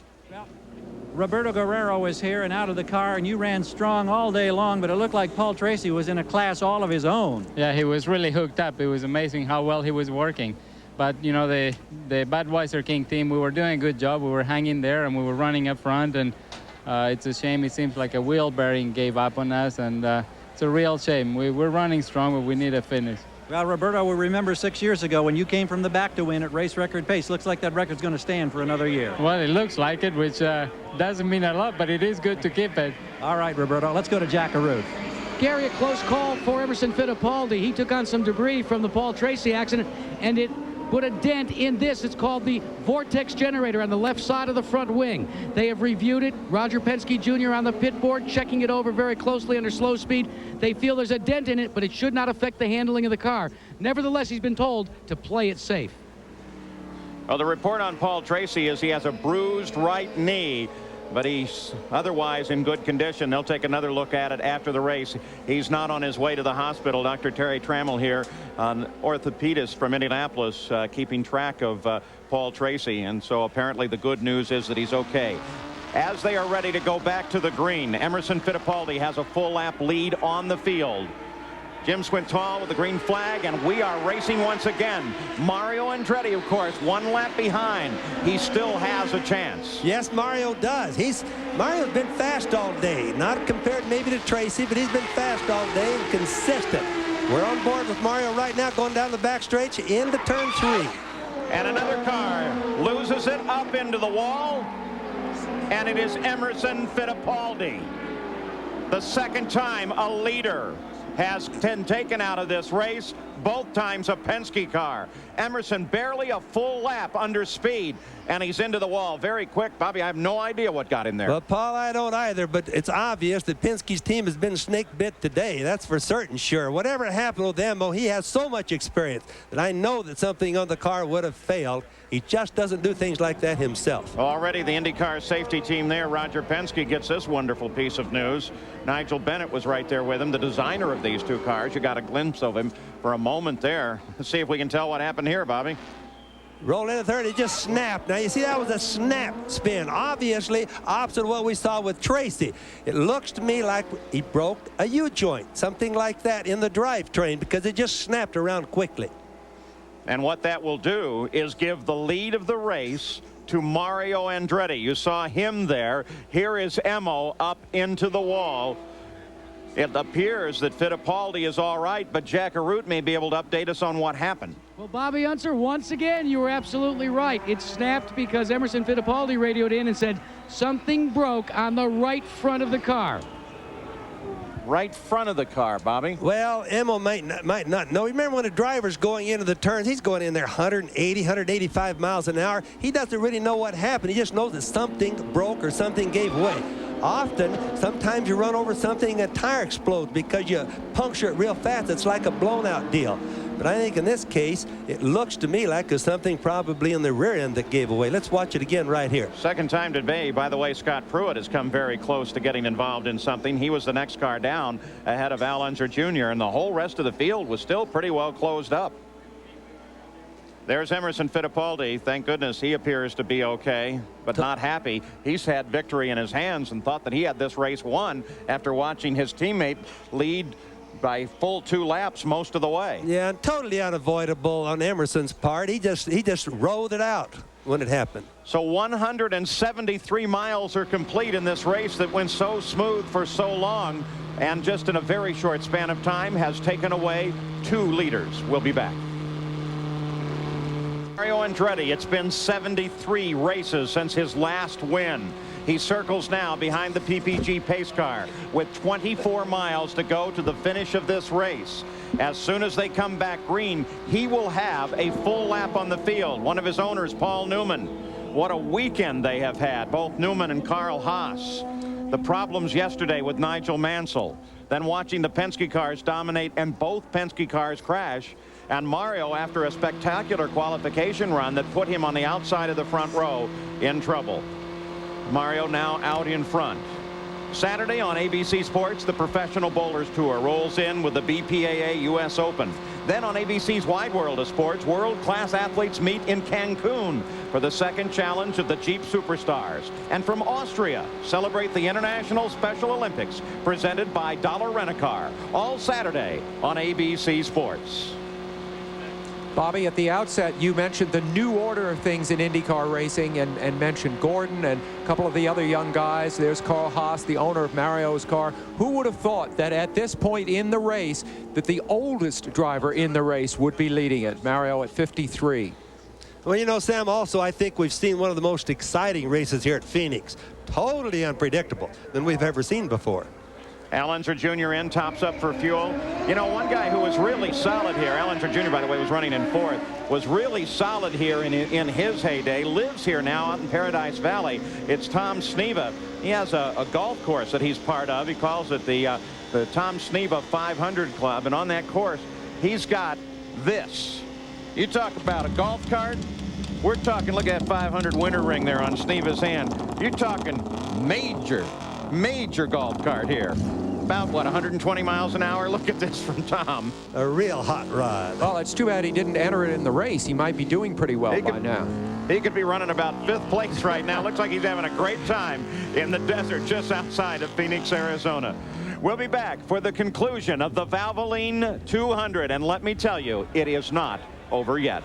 Roberto Guerrero was here and out of the car, and you ran strong all day long, but it looked like Paul Tracy was in a class all of his own. Yeah, he was really hooked up. It was amazing how well he was working. But, you know, the Budweiser King team, we were doing a good job. We were hanging there, and we were running up front, and it's a shame. It seems like a wheel bearing gave up on us, and it's a real shame. We're running strong, but we need a finish. Well, Roberto, we remember 6 years ago when you came from the back to win at race record pace. Looks like that record's going to stand for another year. Well, it looks like it, which doesn't mean a lot, but it is good to keep it. All right, Roberto, let's go to Jack Arute. Gary, a close call for Emerson Fittipaldi. He took on some debris from the Paul Tracy accident, and it put a dent in this. It's called the vortex generator on the left side of the front wing. They have reviewed it. Roger Penske Jr. on the pit board, checking it over very closely under slow speed. They feel there's a dent in it, but it should not affect the handling of the car. Nevertheless, he's been told to play it safe. Well, the report on Paul Tracy is he has a bruised right knee, but he's otherwise in good condition. They'll take another look at it after the race. He's not on his way to the hospital. Dr. Terry Trammell here, an orthopedist from Indianapolis, keeping track of Paul Tracy. And so apparently the good news is that he's okay. As they are ready to go back to the green, Emerson Fittipaldi has a full lap lead on the field. Jim Swintal with the green flag, and we are racing once again. Mario Andretti, of course, 1 lap behind. He still has a chance. Yes, Mario does. Mario's been fast all day. Not compared maybe to Tracy, but he's been fast all day and consistent. We're on board with Mario right now, going down the back stretch into turn 3. And another car loses it up into the wall, and it is Emerson Fittipaldi. The second time a leader has been taken out of this race, both times a Penske car. Emerson barely a full lap under speed. and he's into the wall very quick. Bobby, I have no idea what got in there. Well, Paul, I don't either, but it's obvious that Penske's team has been snake bit today. That's for certain sure. Whatever happened with Emo, he has so much experience that I know that something on the car would have failed. He just doesn't do things like that himself. Already the IndyCar safety team there, Roger Penske, gets this wonderful piece of news. Nigel Bennett was right there with him, the designer of these two cars. You got a glimpse of him for a moment there. Let's see if we can tell what happened here, Bobby. Rolled into third, it just snapped. Now, you see, that was a snap spin. Obviously, opposite of what we saw with Tracy. It looks to me like he broke a U-joint, something like that in the drivetrain, because it just snapped around quickly. And what that will do is give the lead of the race to Mario Andretti. You saw him there. Here is Emo up into the wall. It appears that Fittipaldi is all right, but Jack Arute may be able to update us on what happened. Well, Bobby Unser, once again, you were absolutely right. It snapped because Emerson Fittipaldi radioed in and said something broke on the right front of the car. Right front of the car, Bobby. Well, Emo might not know. Remember when a driver's going into the turns, he's going in there 180, 185 miles an hour. He doesn't really know what happened. He just knows that something broke or something gave way. Often, sometimes you run over something and a tire explodes because you puncture it real fast. It's like a blown out deal. But I think in this case, it looks to me like there's something probably in the rear end that gave away. Let's watch it again right here. Second time today. By the way, Scott Pruitt has come very close to getting involved in something. He was the next car down ahead of Al Unser Jr., and the whole rest of the field was still pretty well closed up. There's Emerson Fittipaldi. Thank goodness he appears to be okay, but not happy. He's had victory in his hands and thought that he had this race won after watching his teammate lead by full 2 laps most of the way. Yeah, totally unavoidable on Emerson's part. He just rode it out when it happened. So 173 miles are complete in this race that went so smooth for so long, and just in a very short span of time has taken away 2 leaders. We'll be back. Mario Andretti, it's been 73 races since his last win. He circles now behind the PPG pace car with 24 miles to go to the finish of this race. As soon as they come back green, he will have a full lap on the field. One of his owners, Paul Newman. What a weekend they have had, both Newman and Carl Haas. The problems yesterday with Nigel Mansell. Then watching the Penske cars dominate and both Penske cars crash. And Mario, after a spectacular qualification run that put him on the outside of the front row, in trouble. Mario now out in front. Saturday on ABC Sports, the Professional Bowlers Tour rolls in with the BPAA US Open. Then on ABC's Wide World of Sports, world-class athletes meet in Cancun for the second challenge of the Jeep Superstars. And from Austria, celebrate the International Special Olympics presented by Dollar Rent-A-Car. All Saturday on ABC Sports. Bobby, at the outset, you mentioned the new order of things in IndyCar racing and mentioned Gordon and a couple of the other young guys. There's Carl Haas, the owner of Mario's car. Who would have thought that at this point in the race that the oldest driver in the race would be leading it? Mario at 53. Well, you know, Sam, also I think we've seen one of the most exciting races here at Phoenix. Totally unpredictable than we've ever seen before. Al Unser Jr. in, tops up for fuel. You know, one guy who was really solid here, Al Unser Jr., by the way, was running in 4th, was really solid here in his heyday, lives here now out in Paradise Valley. It's Tom Sneva. He has a golf course that he's part of. He calls it the Tom Sneva 500 Club, and on that course, he's got this. You talk about a golf cart, we're talking, look at that 500 winter ring there on Sneva's hand. You're talking major golf cart here. About, what, 120 miles an hour? Look at this from Tom. A real hot rod. Well, it's too bad he didn't enter it in the race. He might be doing pretty well by now. He could be running about 5th place right now. Looks like he's having a great time in the desert just outside of Phoenix, Arizona. We'll be back for the conclusion of the Valvoline 200. And let me tell you, it is not over yet.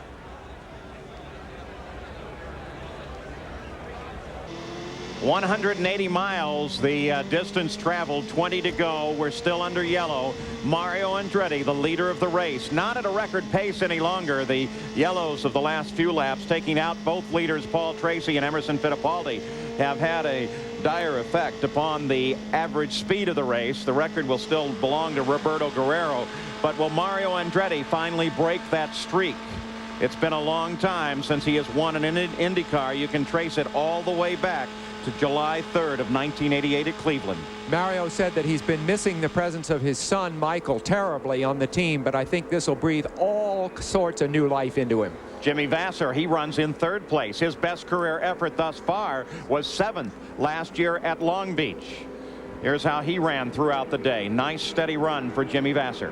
...180 miles, the distance traveled, 20 to go. We're still under yellow. Mario Andretti, the leader of the race, not at a record pace any longer. The yellows of the last few laps taking out both leaders, Paul Tracy and Emerson Fittipaldi, have had a dire effect upon the average speed of the race. The record will still belong to Roberto Guerrero, but will Mario Andretti finally break that streak? It's been a long time since he has won an IndyCar. You can trace it all the way back to July 3rd of 1988 at Cleveland. Mario said that he's been missing the presence of his son, Michael, terribly on the team, but I think this will breathe all sorts of new life into him. Jimmy Vasser, he runs in 3rd place. His best career effort thus far was 7th last year at Long Beach. Here's how he ran throughout the day. Nice, steady run for Jimmy Vasser.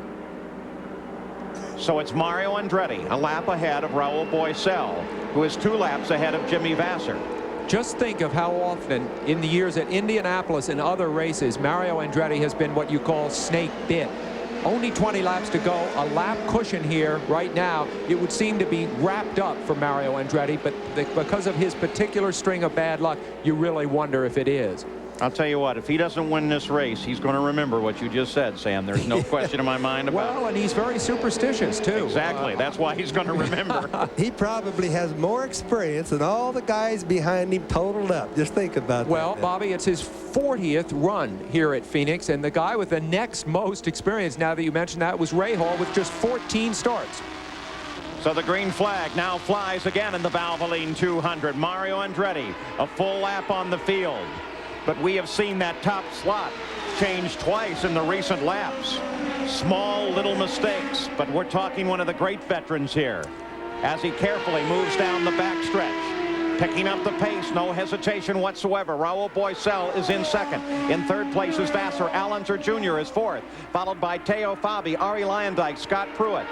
So it's Mario Andretti, a lap ahead of Raul Boesel, who is 2 laps ahead of Jimmy Vasser. Just think of how often in the years at Indianapolis and other races, Mario Andretti has been what you call snake bit. Only 20 laps to go, a lap cushion here right now. It would seem to be wrapped up for Mario Andretti, but because of his particular string of bad luck, you really wonder if it is. I'll tell you what, if he doesn't win this race, he's going to remember what you just said, Sam. There's no question in my mind about it. Well, and he's very superstitious, too. Exactly. That's why he's going to remember. He probably has more experience than all the guys behind him totaled up. Just think about that. Well, Bobby, it's his 40th run here at Phoenix, and the guy with the next most experience, now that you mentioned that, was Ray Hall with just 14 starts. So the green flag now flies again in the Valvoline 200. Mario Andretti, a full lap on the field. But we have seen that top slot change twice in the recent laps. Small little mistakes, but we're talking one of the great veterans here as he carefully moves down the backstretch, picking up the pace, no hesitation whatsoever. Raul Boesel is in 2nd. In 3rd place is Vasser. Al Unser Jr. is 4th, followed by Teo Fabi, Arie Luyendyk, Scott Pruitt,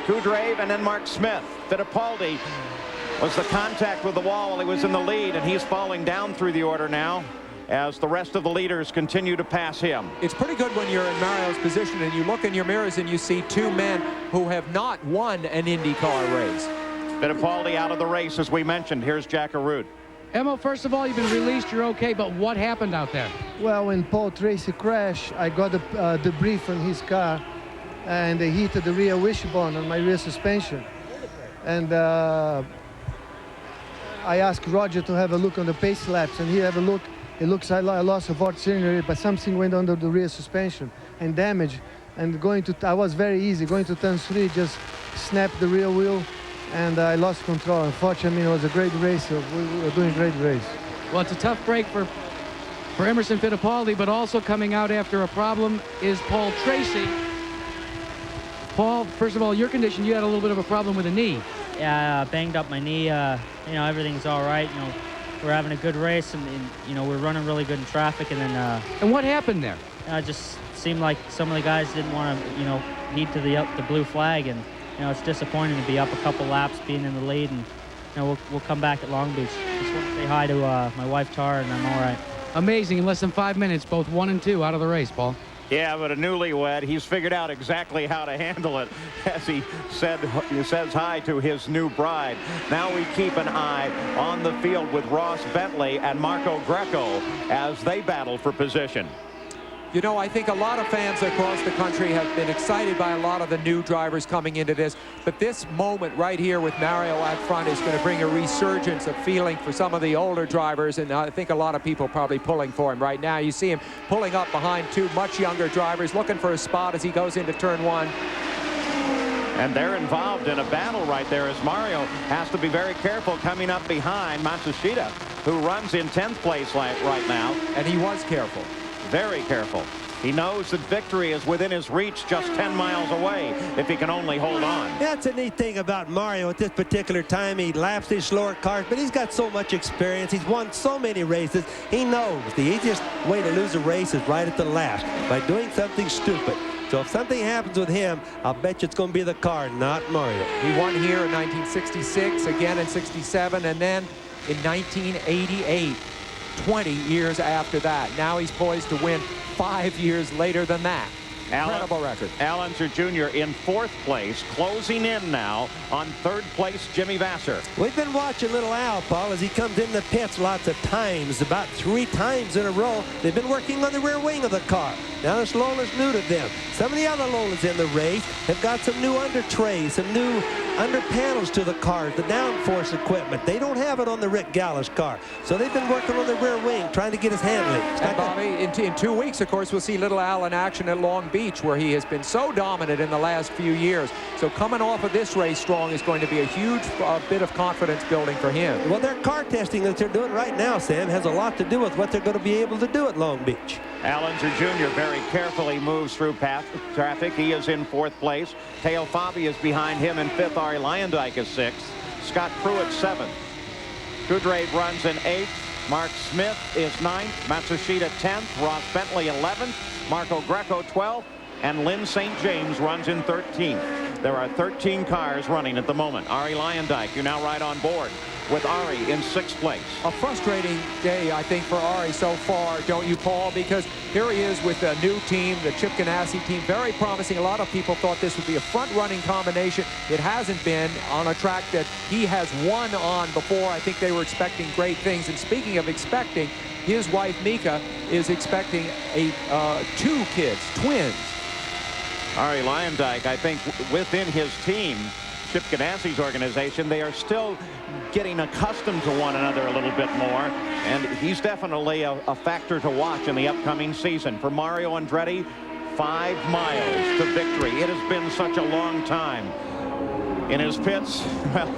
Kudrave, and then Mark Smith. Fittipaldi was the contact with the wall while he was in the lead, and he's falling down through the order now as the rest of the leaders continue to pass him. It's pretty good when you're in Mario's position and you look in your mirrors and you see 2 men who have not won an IndyCar race. Fittipaldi out of the race, as we mentioned. Here's Jack Arute. Emmo, first of all, you've been released, you're okay, but what happened out there? Well, when Paul Tracy crashed, I got the debris from his car, and they hit the rear wishbone on my rear suspension. And I asked Roger to have a look on the pace laps, and he had a look. It looks I lost a fourth cylinder, but something went under the rear suspension and damage. And I was very easy. Going to turn 3, just snapped the rear wheel, and I lost control. Unfortunately, it was a great race. We were doing a great race. Well, it's a tough break for Emerson Fittipaldi, but also coming out after a problem is Paul Tracy. Paul, first of all, your condition, you had a little bit of a problem with the knee. Yeah, I banged up my knee. Everything's all right. We're having a good race, and we're running really good in traffic. And then. And what happened there? It just seemed like some of the guys didn't want to, heed to the blue flag, and it's disappointing to be up a couple laps, being in the lead, and we'll come back at Long Beach. Just want to say hi to my wife Tara, and I'm all right. Amazing! In less than 5 minutes, both 1 and 2 out of the race, Paul. Yeah, but a newlywed, he's figured out exactly how to handle it, as he says hi to his new bride. Now we keep an eye on the field with Ross Bentley and Marco Greco as they battle for position. I think a lot of fans across the country have been excited by a lot of the new drivers coming into this, but this moment right here with Mario out front is going to bring a resurgence of feeling for some of the older drivers, and I think a lot of people probably pulling for him right now. You see him pulling up behind 2 much younger drivers, looking for a spot as he goes into turn 1. And they're involved in a battle right there as Mario has to be very careful coming up behind Matsushita, who runs in 10th place right now. And he was careful. Very careful. He knows that victory is within his reach, just 10 miles away, if he can only hold on. That's a neat thing about Mario at this particular time. He laps these slower cars, but he's got so much experience. He's won so many races. He knows the easiest way to lose a race is right at the last, by doing something stupid. So if something happens with him, I'll bet you it's going to be the car, not Mario. He won here in 1966, again in 67, and then in 1988. 20 years after that. Now he's poised to win 5 years later than that. Incredible record. Al Unser Jr. in 4th place, closing in now on 3rd place Jimmy Vasser. We've been watching little Al, Paul, as he comes in the pits lots of times, about 3 times in a row. They've been working on the rear wing of the car. Now this Lola's new to them. Some of the other Lolas in the race have got some new under trays, some new under panels to the cars, the downforce equipment. They don't have it on the Rick Gallis car. So they've been working on the rear wing, trying to get his handling. And Bobby, in 2 weeks, of course, we'll see Little Al in action at Long Beach, where he has been so dominant in the last few years. So coming off of this race strong is going to be a huge bit of confidence building for him. Well, their car testing that they're doing right now, Sam, has a lot to do with what they're going to be able to do at Long Beach. Allenzer Jr. very carefully moves through traffic. He is in 4th place. Teo Fabi is behind him in 5th. Ari Luyendyk is 6th. Scott Pruitt 7th. Kudrave runs in 8th. Mark Smith is 9th. Matsushita 10th. Ross Bentley 11th. Marco Greco 12th. And Lynn St. James runs in 13th. There are 13 cars running at the moment. Ari Luyendyk, you now ride on board with Ari in 6th place. A frustrating day, I think, for Ari so far, don't you, Paul? Because here he is with a new team, the Chip Ganassi team, very promising. A lot of people thought this would be a front-running combination. It hasn't been on a track that he has won on before. I think they were expecting great things. And speaking of expecting, his wife, Mika, is expecting 2 kids, twins. Ari Luyendyk, I think within his team, Chip Ganassi's organization, they are still getting accustomed to one another a little bit more, and he's definitely a factor to watch in the upcoming season. For Mario Andretti, 5 miles to victory. It has been such a long time. In his pits, well,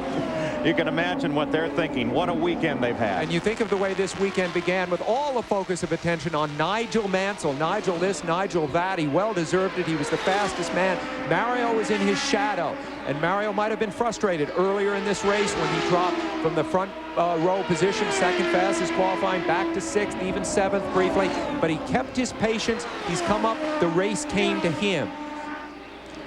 you can imagine what they're thinking. What a weekend they've had. And you think of the way this weekend began with all the focus of attention on Nigel Mansell. Nigel this, Nigel that. He well deserved it. He was the fastest man. Mario was in his shadow. And Mario might have been frustrated earlier in this race when he dropped from the front row position, 2nd fastest qualifying, back to 6th, even 7th briefly. But he kept his patience. He's come up. The race came to him.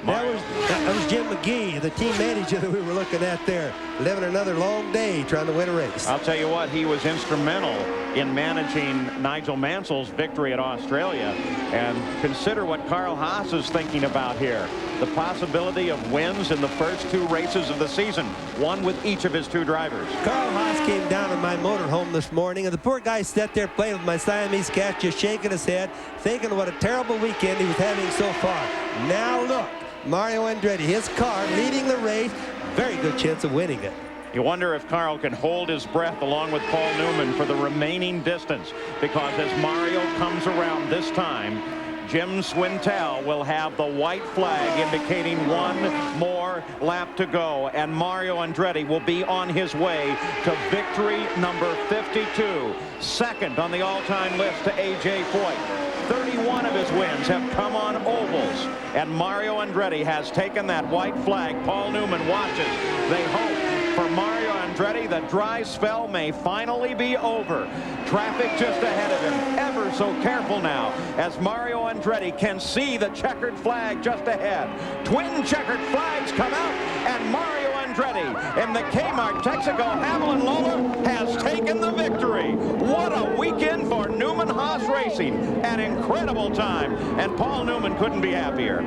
That was Jim McGee, the team manager that we were looking at there, living another long day trying to win a race. I'll tell you what, he was instrumental in managing Nigel Mansell's victory at Australia. And consider what Carl Haas is thinking about here. The possibility of wins in the first 2 races of the season, one with each of his 2 drivers. Carl Haas came down in my motorhome this morning, and the poor guy sat there playing with my Siamese cat, just shaking his head, thinking what a terrible weekend he was having so far. Now look, Mario Andretti, his car leading the race, very good chance of winning it. You wonder if Carl can hold his breath along with Paul Newman for the remaining distance, because as Mario comes around this time, Jim Swintel will have the white flag indicating 1 more lap to go, and Mario Andretti will be on his way to victory number 52, 2nd on the all-time list to A.J. Foyt. 31 of his wins have come on ovals, and Mario Andretti has taken that white flag. Paul Newman watches. They hope for Mario Andretti the dry spell may finally be over. Traffic just ahead of him, ever so careful now, as Mario Andretti can see the checkered flag just ahead. Twin checkered flags come out, and Mario Andretti in the Kmart Texaco Havoline Lola has taken the victory. What a weekend for Newman Haas Racing. An incredible time, and Paul Newman couldn't be happier.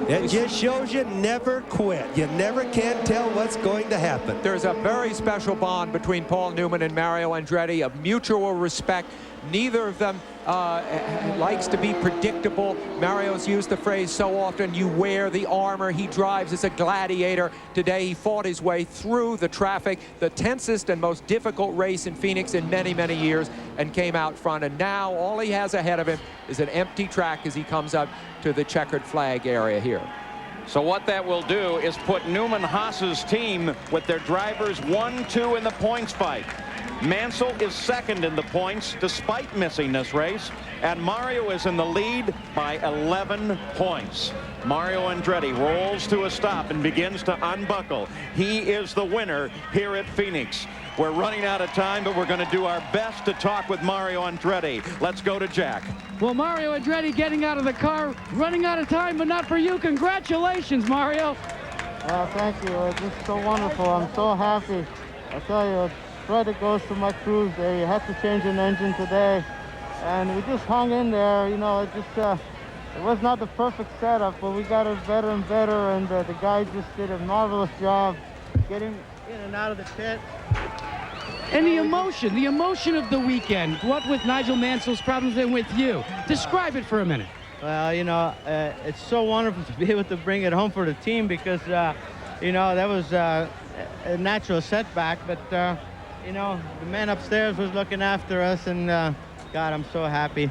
It just shows you never quit. You never can tell what's going to happen. There's a very special bond between Paul Newman and Mario Andretti, of mutual respect. Neither of them likes to be predictable. Mario's used the phrase so often, you wear the armor. He drives as a gladiator. Today he fought his way through the traffic, the tensest and most difficult race in Phoenix in many, many years, and came out front. And now all he has ahead of him is an empty track as he comes up to the checkered flag area here. So what that will do is put Newman Haas's team with their drivers 1-2 in the points fight. Mansell is 2nd in the points despite missing this race, and Mario is in the lead by 11 points. Mario Andretti rolls to a stop and begins to unbuckle. He is the winner here at Phoenix. We're running out of time, but we're going to do our best to talk with Mario Andretti. Let's go to Jack. Well, Mario Andretti getting out of the car, running out of time, but not for you. Congratulations, Mario. Thank you. It's just so wonderful. I'm so happy. I tell you, credit goes to my crews. They had to change an engine today, and we just hung in there. You know, it was not the perfect setup, but we got it better and better, and the guy just did a marvelous job getting in and out of the pit. And the emotion of the weekend, what with Nigel Mansell's problems and with you. Describe it for a minute. Well, you know, it's so wonderful to be able to bring it home for the team because, you know, that was a natural setback. But, you know, the man upstairs was looking after us, and, God, I'm so happy.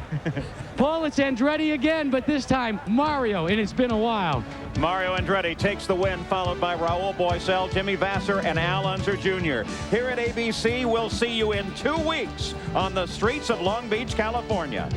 Paul, it's Andretti again, but this time Mario, and it's been a while. Mario Andretti takes the win, followed by Raul Boesel, Jimmy Vasser, and Al Unser Jr. Here at ABC, we'll see you in 2 weeks on the streets of Long Beach, California.